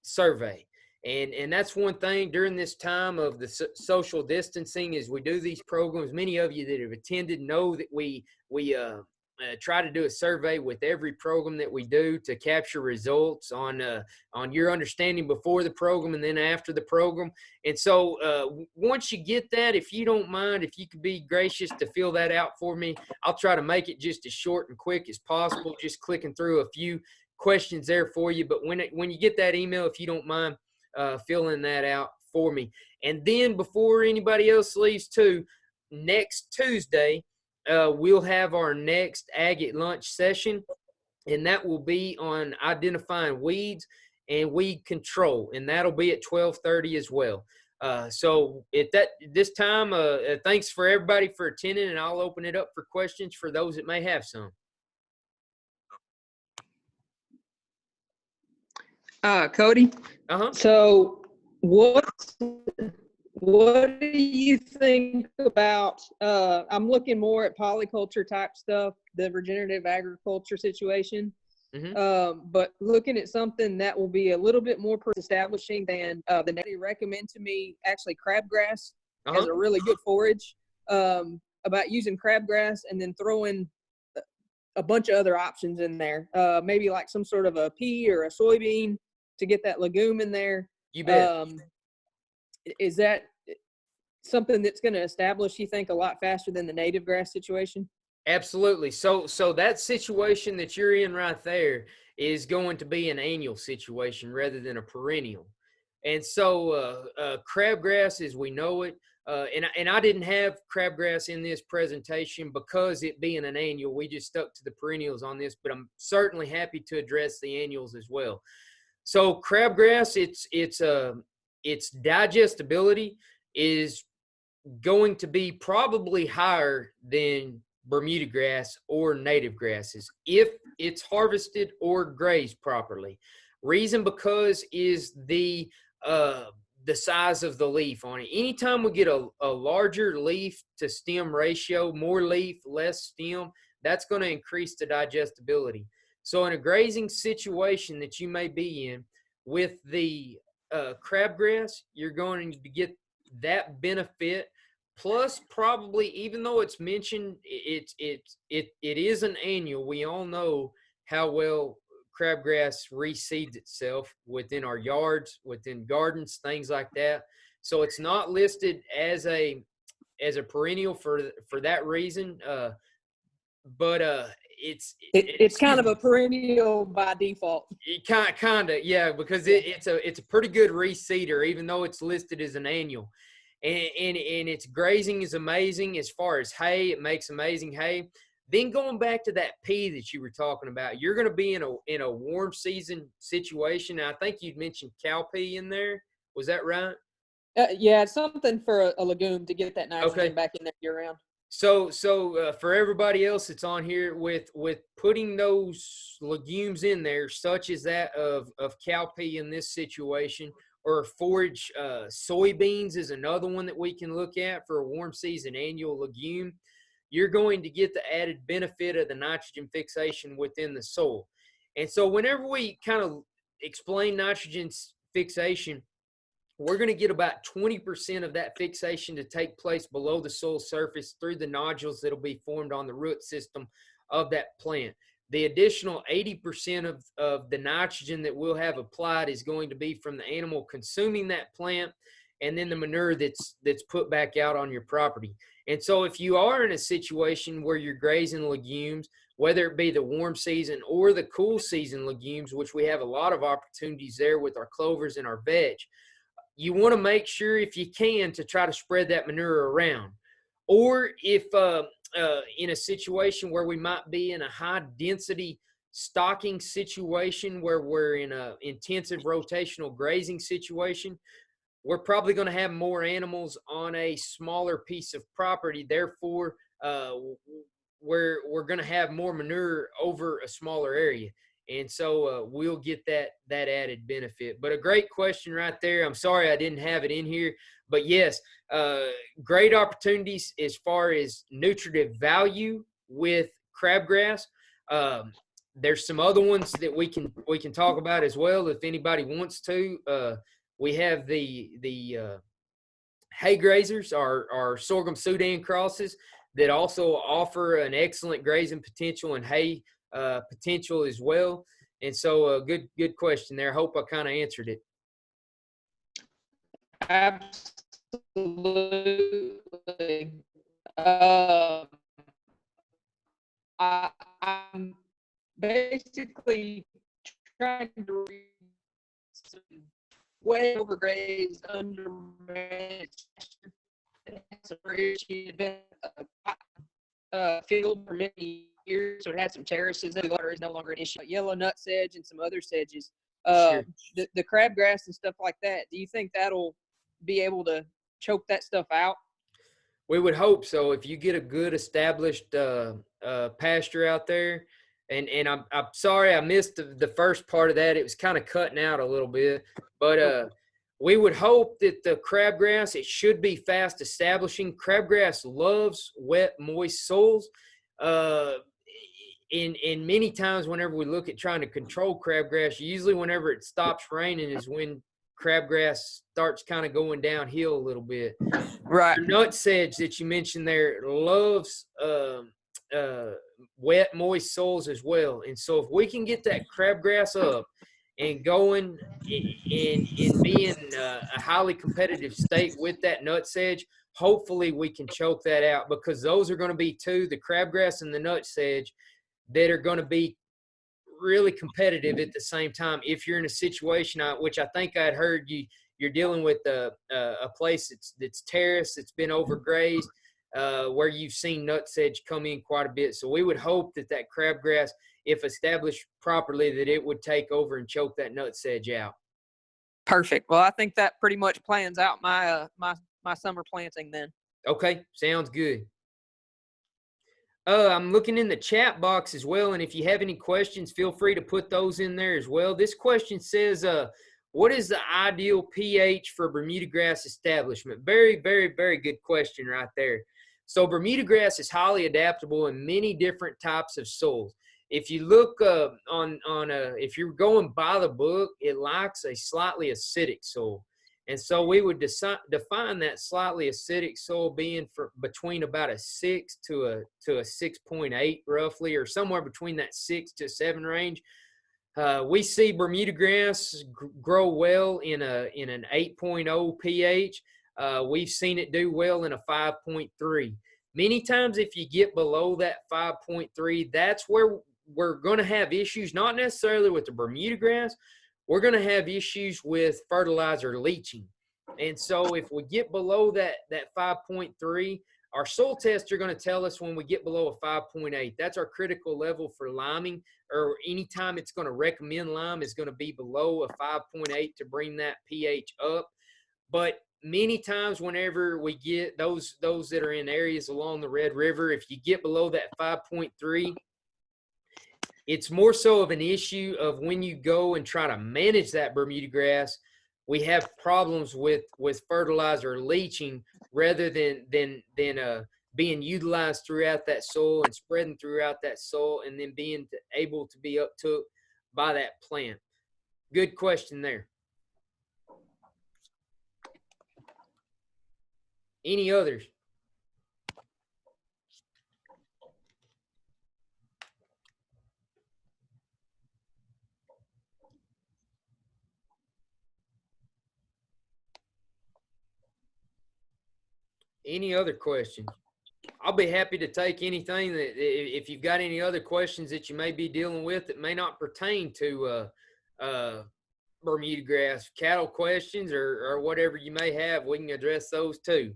survey. And that's one thing during this time of the social distancing as we do these programs. Many of you that have attended know that we try to do a survey with every program that we do to capture results on your understanding before the program and then after the program. And so once you get that, if you don't mind, if you could be gracious to fill that out for me, I'll try to make it just as short and quick as possible, just clicking through a few questions there for you. But when you get that email, if you don't mind filling that out for me. And then before anybody else leaves too, next Tuesday, we'll have our next Ag at Lunch session, and that will be on identifying weeds and weed control, and that'll be at 12:30 as well. So at this time, thanks for everybody for attending, and I'll open it up for questions for those that may have some. Cody. Uh-huh. So what do you think about, I'm looking more at polyculture type stuff, the regenerative agriculture situation, but looking at something that will be a little bit more establishing than the they recommend to me, actually crabgrass as a really good forage, about using crabgrass and then throwing a bunch of other options in there, maybe like some sort of a pea or a soybean to get that legume in there. You bet. Is that something that's going to establish, you think, a lot faster than the native grass situation? Absolutely. So that situation that you're in right there is going to be an annual situation rather than a perennial. And so crabgrass as we know it, and I didn't have crabgrass in this presentation because it being an annual, we just stuck to the perennials on this, but I'm certainly happy to address the annuals as well. So crabgrass, its digestibility is going to be probably higher than Bermuda grass or native grasses if it's harvested or grazed properly. Reason because is the size of the leaf on it. Anytime we get a larger leaf to stem ratio, more leaf, less stem, that's going to increase the digestibility. So in a grazing situation that you may be in with the crabgrass, you're going to get that benefit. Plus, probably, even though it's mentioned, it is an annual. We all know how well crabgrass reseeds itself within our yards, within gardens, things like that. So it's not listed as a perennial for that reason. But it's kind of a perennial by default. Kind of, yeah, because it's a pretty good reseeder, even though it's listed as an annual. And its grazing is amazing as far as hay. It makes amazing hay. Then going back to that pea that you were talking about, you're going to be in a warm season situation. I think you'd mentioned cowpea in there. Was that right? Yeah, it's something for a legume to get that nitrogen back in there year round. So for everybody else that's on here with putting those legumes in there, such as that of cowpea in this situation, or forage soybeans is another one that we can look at for a warm season annual legume, you're going to get the added benefit of the nitrogen fixation within the soil. And so whenever we kind of explain nitrogen fixation, we're going to get about 20% of that fixation to take place below the soil surface through the nodules that will be formed on the root system of that plant. The additional 80% of the nitrogen that we'll have applied is going to be from the animal consuming that plant, and then the manure that's put back out on your property. And so if you are in a situation where you're grazing legumes, whether it be the warm season or the cool season legumes, which we have a lot of opportunities there with our clovers and our veg, you want to make sure, if you can, to try to spread that manure around. Or if in a situation where we might be in a high density stocking situation where we're in a intensive rotational grazing situation, we're probably going to have more animals on a smaller piece of property. Therefore, we're going to have more manure over a smaller area. And so we'll get that added benefit. But a great question right there. I'm sorry I didn't have it in here. But yes, great opportunities as far as nutritive value with crabgrass. There's some other ones that we can talk about as well if anybody wants to. We have the hay grazers, our sorghum Sudan crosses. that also offer an excellent grazing potential and hay potential as well. And so good question there. I hope I kind of answered it. Absolutely. I'm basically trying to read some way overgrazed, undermanaged, field for many years, so it had some terraces. The water is no longer an issue. Yellow nut sedge and some other sedges. Sure. The crabgrass and stuff like that. Do you think that'll be able to choke that stuff out? We would hope so. If you get a good established pasture out there, and I'm sorry I missed the first part of that. It was kind of cutting out a little bit, but we would hope that the crabgrass, it should be fast establishing. Crabgrass loves wet, moist soils. And many times whenever we look at trying to control crabgrass, usually whenever it stops raining is when crabgrass starts kind of going downhill a little bit. Right. The nut sedge that you mentioned there loves wet, moist soils as well. And so if we can get that crabgrass up and going and being a highly competitive state with that nut sedge, hopefully we can choke that out, because those are going to be two, the crabgrass and the nut sedge, that are going to be really competitive at the same time. If you're in a situation, which I think I'd heard you're dealing with a place that's terraced, that's been overgrazed, where you've seen nut sedge come in quite a bit. So we would hope that crabgrass, if established properly, that it would take over and choke that nut sedge out. Perfect. Well, I think that pretty much plans out my my summer planting then. Okay, sounds good. I'm looking in the chat box as well, and if you have any questions, feel free to put those in there as well. This question says, what is the ideal pH for Bermuda grass establishment? Very, very, very good question right there. So Bermuda grass is highly adaptable in many different types of soils. If you look if you're going by the book, it likes a slightly acidic soil. And so we would define that slightly acidic soil being between about a 6 to a 6.8 roughly, or somewhere between that 6 to 7 range. We see Bermuda grass grow well in an 8.0 pH. We've seen it do well in a 5.3. Many times if you get below that 5.3, that's where we're going to have issues, not necessarily with the Bermuda grass. We're going to have issues with fertilizer leaching. And so if we get below that 5.3, our soil tests are going to tell us when we get below a 5.8. That's our critical level for liming, or anytime it's going to recommend lime is going to be below a 5.8 to bring that pH up. But many times whenever we get those that are in areas along the Red River, if you get below that 5.3, it's more so of an issue of when you go and try to manage that Bermuda grass, we have problems with fertilizer leaching rather than being utilized throughout that soil and spreading throughout that soil, and then being able to be uptook by that plant. Good question there. Any others? Any other questions? I'll be happy to take anything that, if you've got any other questions that you may be dealing with that may not pertain to Bermuda grass, cattle questions, or whatever you may have, we can address those too.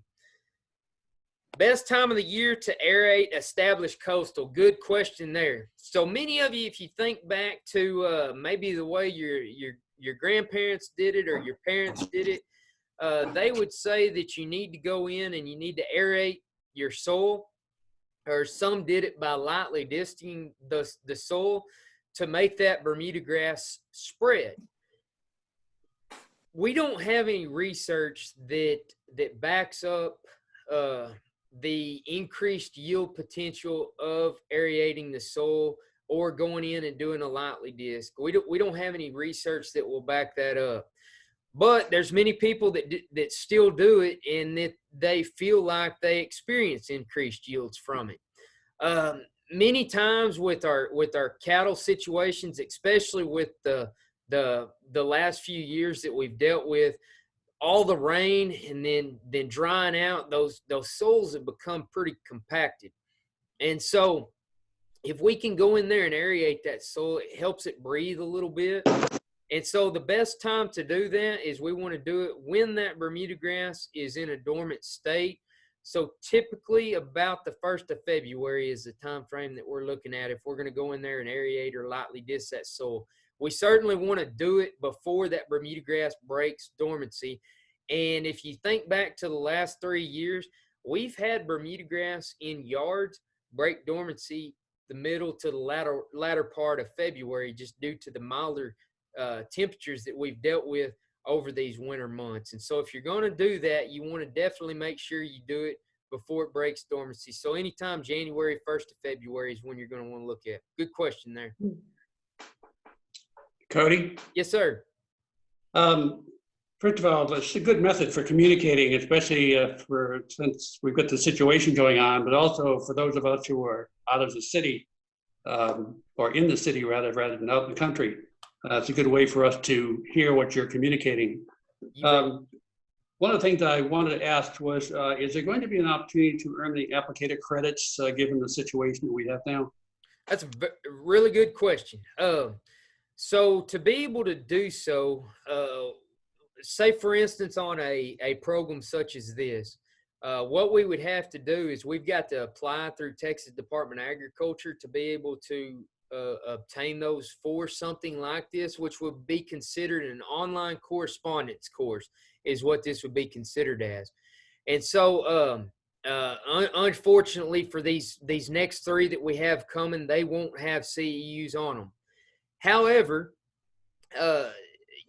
Best time of the year to aerate established coastal. Good question there. So many of you, if you think back to maybe the way your grandparents did it or your parents did it, they would say that you need to go in and you need to aerate your soil, or some did it by lightly disting the soil to make that Bermuda grass spread. We don't have any research that backs up the increased yield potential of aerating the soil or going in and doing a lightly disc. We don't have any research that will back that up. But there's many people that still do it, and that they feel like they experience increased yields from it. Many times with our cattle situations, especially with the last few years that we've dealt with, all the rain and then drying out, those soils have become pretty compacted. And so if we can go in there and aerate that soil, it helps it breathe a little bit. And so the best time to do that is we want to do it when that Bermuda grass is in a dormant state. So typically about the 1st of February is the time frame that we're looking at if we're going to go in there and aerate or lightly disc that soil. We certainly want to do it before that Bermuda grass breaks dormancy. And if you think back to the last 3 years, we've had Bermuda grass in yards break dormancy the middle to the latter part of February, just due to the milder temperatures that we've dealt with over these winter months. And so if you're going to do that, you want to definitely make sure you do it before it breaks dormancy. So anytime January 1st to February is when you're going to want to look at. Good question there. Cody? Yes, sir. First of all, it's a good method for communicating, especially since we've got the situation going on, but also for those of us who are out of the city, or in the city rather than out in the country. It's a good way for us to hear what you're communicating. One of the things I wanted to ask was, is there going to be an opportunity to earn the applicator credits given the situation that we have now? That's a really good question. So to be able to do so, say for instance on a program such as this, what we would have to do is we've got to apply through Texas Department of Agriculture to be able to obtain those for something like this, which would be considered an online correspondence course, is what this would be considered as. And so unfortunately for these next 3 that we have coming, they won't have CEUs on them. However,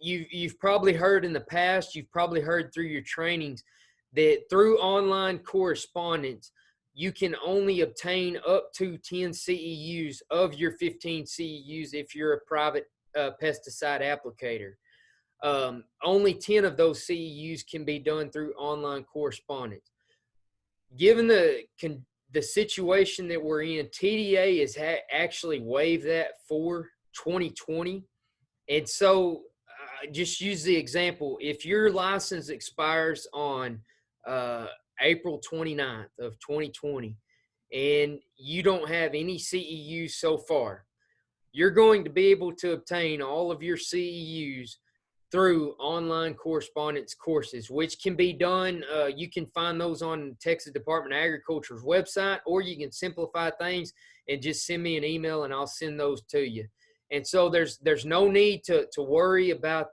you've probably heard in the past, you've probably heard through your trainings that through online correspondence, you can only obtain up to 10 CEUs of your 15 CEUs if you're a private pesticide applicator. Only 10 of those CEUs can be done through online correspondence. Given the situation that we're in, TDA has actually waived that for 2020. And so just use the example. If your license expires on April 29th of 2020 and you don't have any CEUs so far, you're going to be able to obtain all of your CEUs through online correspondence courses, which can be done. You can find those on Texas Department of Agriculture's website, or you can simplify things and just send me an email and I'll send those to you. And so there's no need to worry about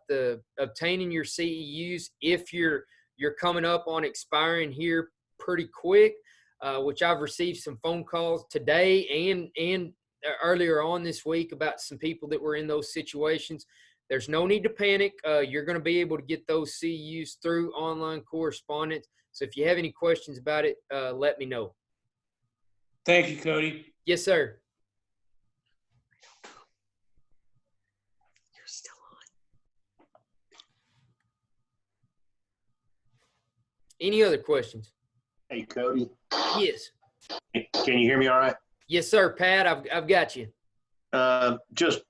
obtaining your CEUs if you're coming up on expiring here pretty quick, which I've received some phone calls today and earlier on this week about some people that were in those situations. There's no need to panic. You're going to be able to get those CEUs through online correspondence. So if you have any questions about it, let me know. Thank you, Cody. Yes, sir. You're still on. Any other questions? Hey, Cody. Yes. Can you hear me all right? Yes, sir, Pat. I've got you. Just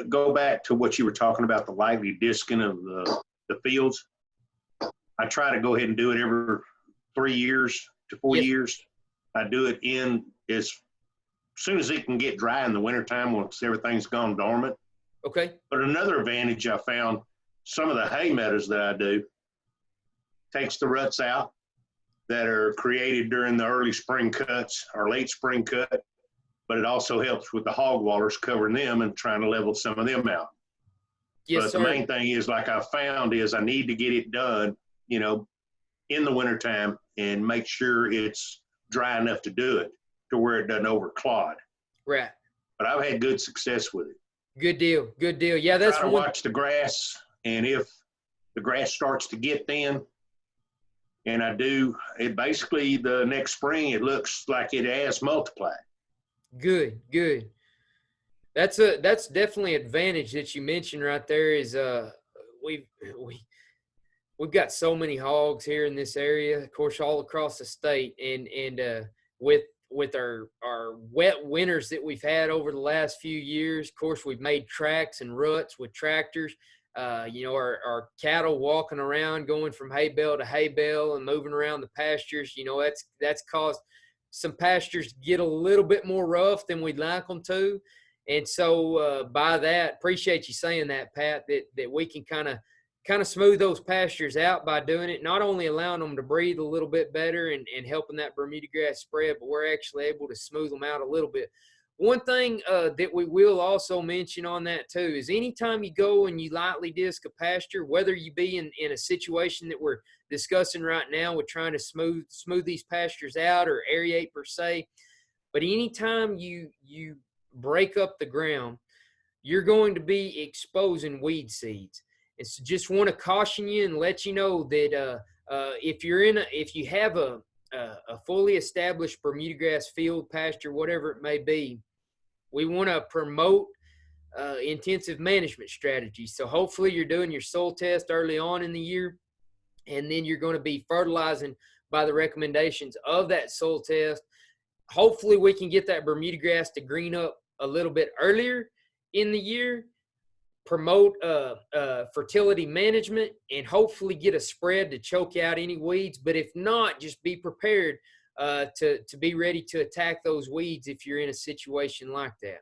go back to what you were talking about, the lightly disking of the fields. I try to go ahead and do it every 3 years to 4 years. I do it in as soon as it can get dry in the wintertime once everything's gone dormant. Okay. But another advantage I found, some of the hay meadows that I do takes the ruts out that are created during the early spring cuts or late spring cut, but it also helps with the hog wallers covering them and trying to level some of them out. Yes, but sir. The main thing is, like I found, is I need to get it done, in the wintertime and make sure it's dry enough to do it to where it doesn't overclod. Right. But I've had good success with it. Good deal. Good deal. Yeah, that's try to watch the grass, and if the grass starts to get thin, and I do, it basically the next spring it looks like it has multiplied. Good. That's definitely an advantage that you mentioned right there. Is we've got so many hogs here in this area, of course, all across the state, and with our wet winters that we've had over the last few years, of course, we've made tracks and ruts with tractors. Our cattle walking around, going from hay bale to hay bale and moving around the pastures. That's caused some pastures to get a little bit more rough than we'd like them to. And so by that, appreciate you saying that, Pat, that we can kind of smooth those pastures out by doing it, not only allowing them to breathe a little bit better and helping that Bermuda grass spread, but we're actually able to smooth them out a little bit. One thing that we will also mention on that too is anytime you go and you lightly disc a pasture, whether you be in a situation that we're discussing right now with trying to smooth these pastures out or aerate per se, but anytime you break up the ground, you're going to be exposing weed seeds. And so just want to caution you and let you know that if you have a fully established Bermuda grass field, pasture, whatever it may be, we want to promote intensive management strategies. So hopefully you're doing your soil test early on in the year, and then you're going to be fertilizing by the recommendations of that soil test. Hopefully we can get that Bermuda grass to green up a little bit earlier in the year, promote fertility management, and hopefully get a spread to choke out any weeds. But if not, just be prepared to be ready to attack those weeds if you're in a situation like that.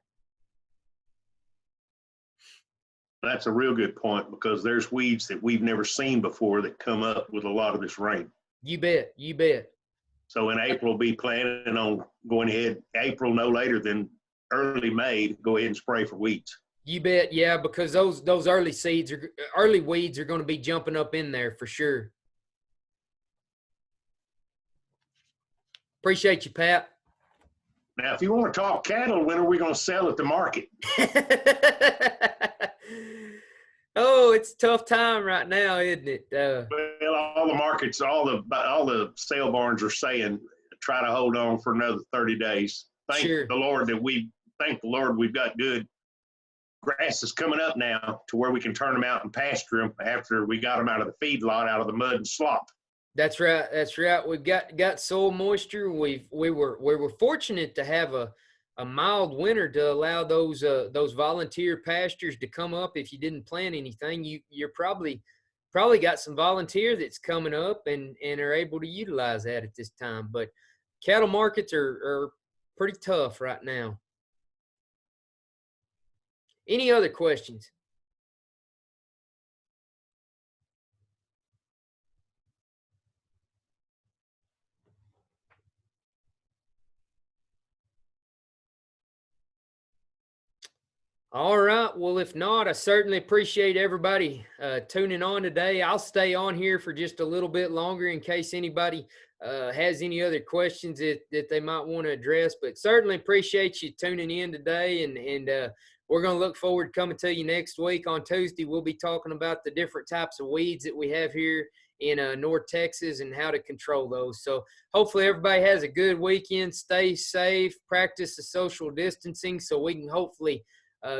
That's a real good point, because there's weeds that we've never seen before that come up with a lot of this rain. You bet. So in April, be planning on going ahead, April no later than early May, to go ahead and spray for weeds. You bet, yeah, because those early weeds are going to be jumping up in there for sure. Appreciate you, Pat. Now, if you want to talk cattle, when are we going to sell at the market? Oh, it's a tough time right now, isn't it? Well, all the markets, all the sale barns are saying, try to hold on for another 30 days. Thank the Lord we've got good grass is coming up now to where we can turn them out and pasture them after we got them out of the feed lot, out of the mud and slop. That's right. We've got soil moisture. We were fortunate to have a mild winter to allow those volunteer pastures to come up. If you didn't plant anything, you're probably got some volunteer that's coming up and are able to utilize that at this time. But cattle markets are pretty tough right now. Any other questions? All right. Well, if not, I certainly appreciate everybody tuning on today. I'll stay on here for just a little bit longer in case anybody has any other questions that they might want to address. But certainly appreciate you tuning in today. And we're going to look forward to coming to you next week. On Tuesday, we'll be talking about the different types of weeds that we have here in North Texas and how to control those. So hopefully everybody has a good weekend. Stay safe. Practice the social distancing so we can hopefully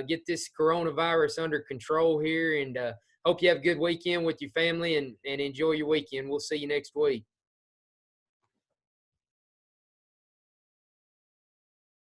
get this coronavirus under control here, and hope you have a good weekend with your family and enjoy your weekend. We'll see you next week.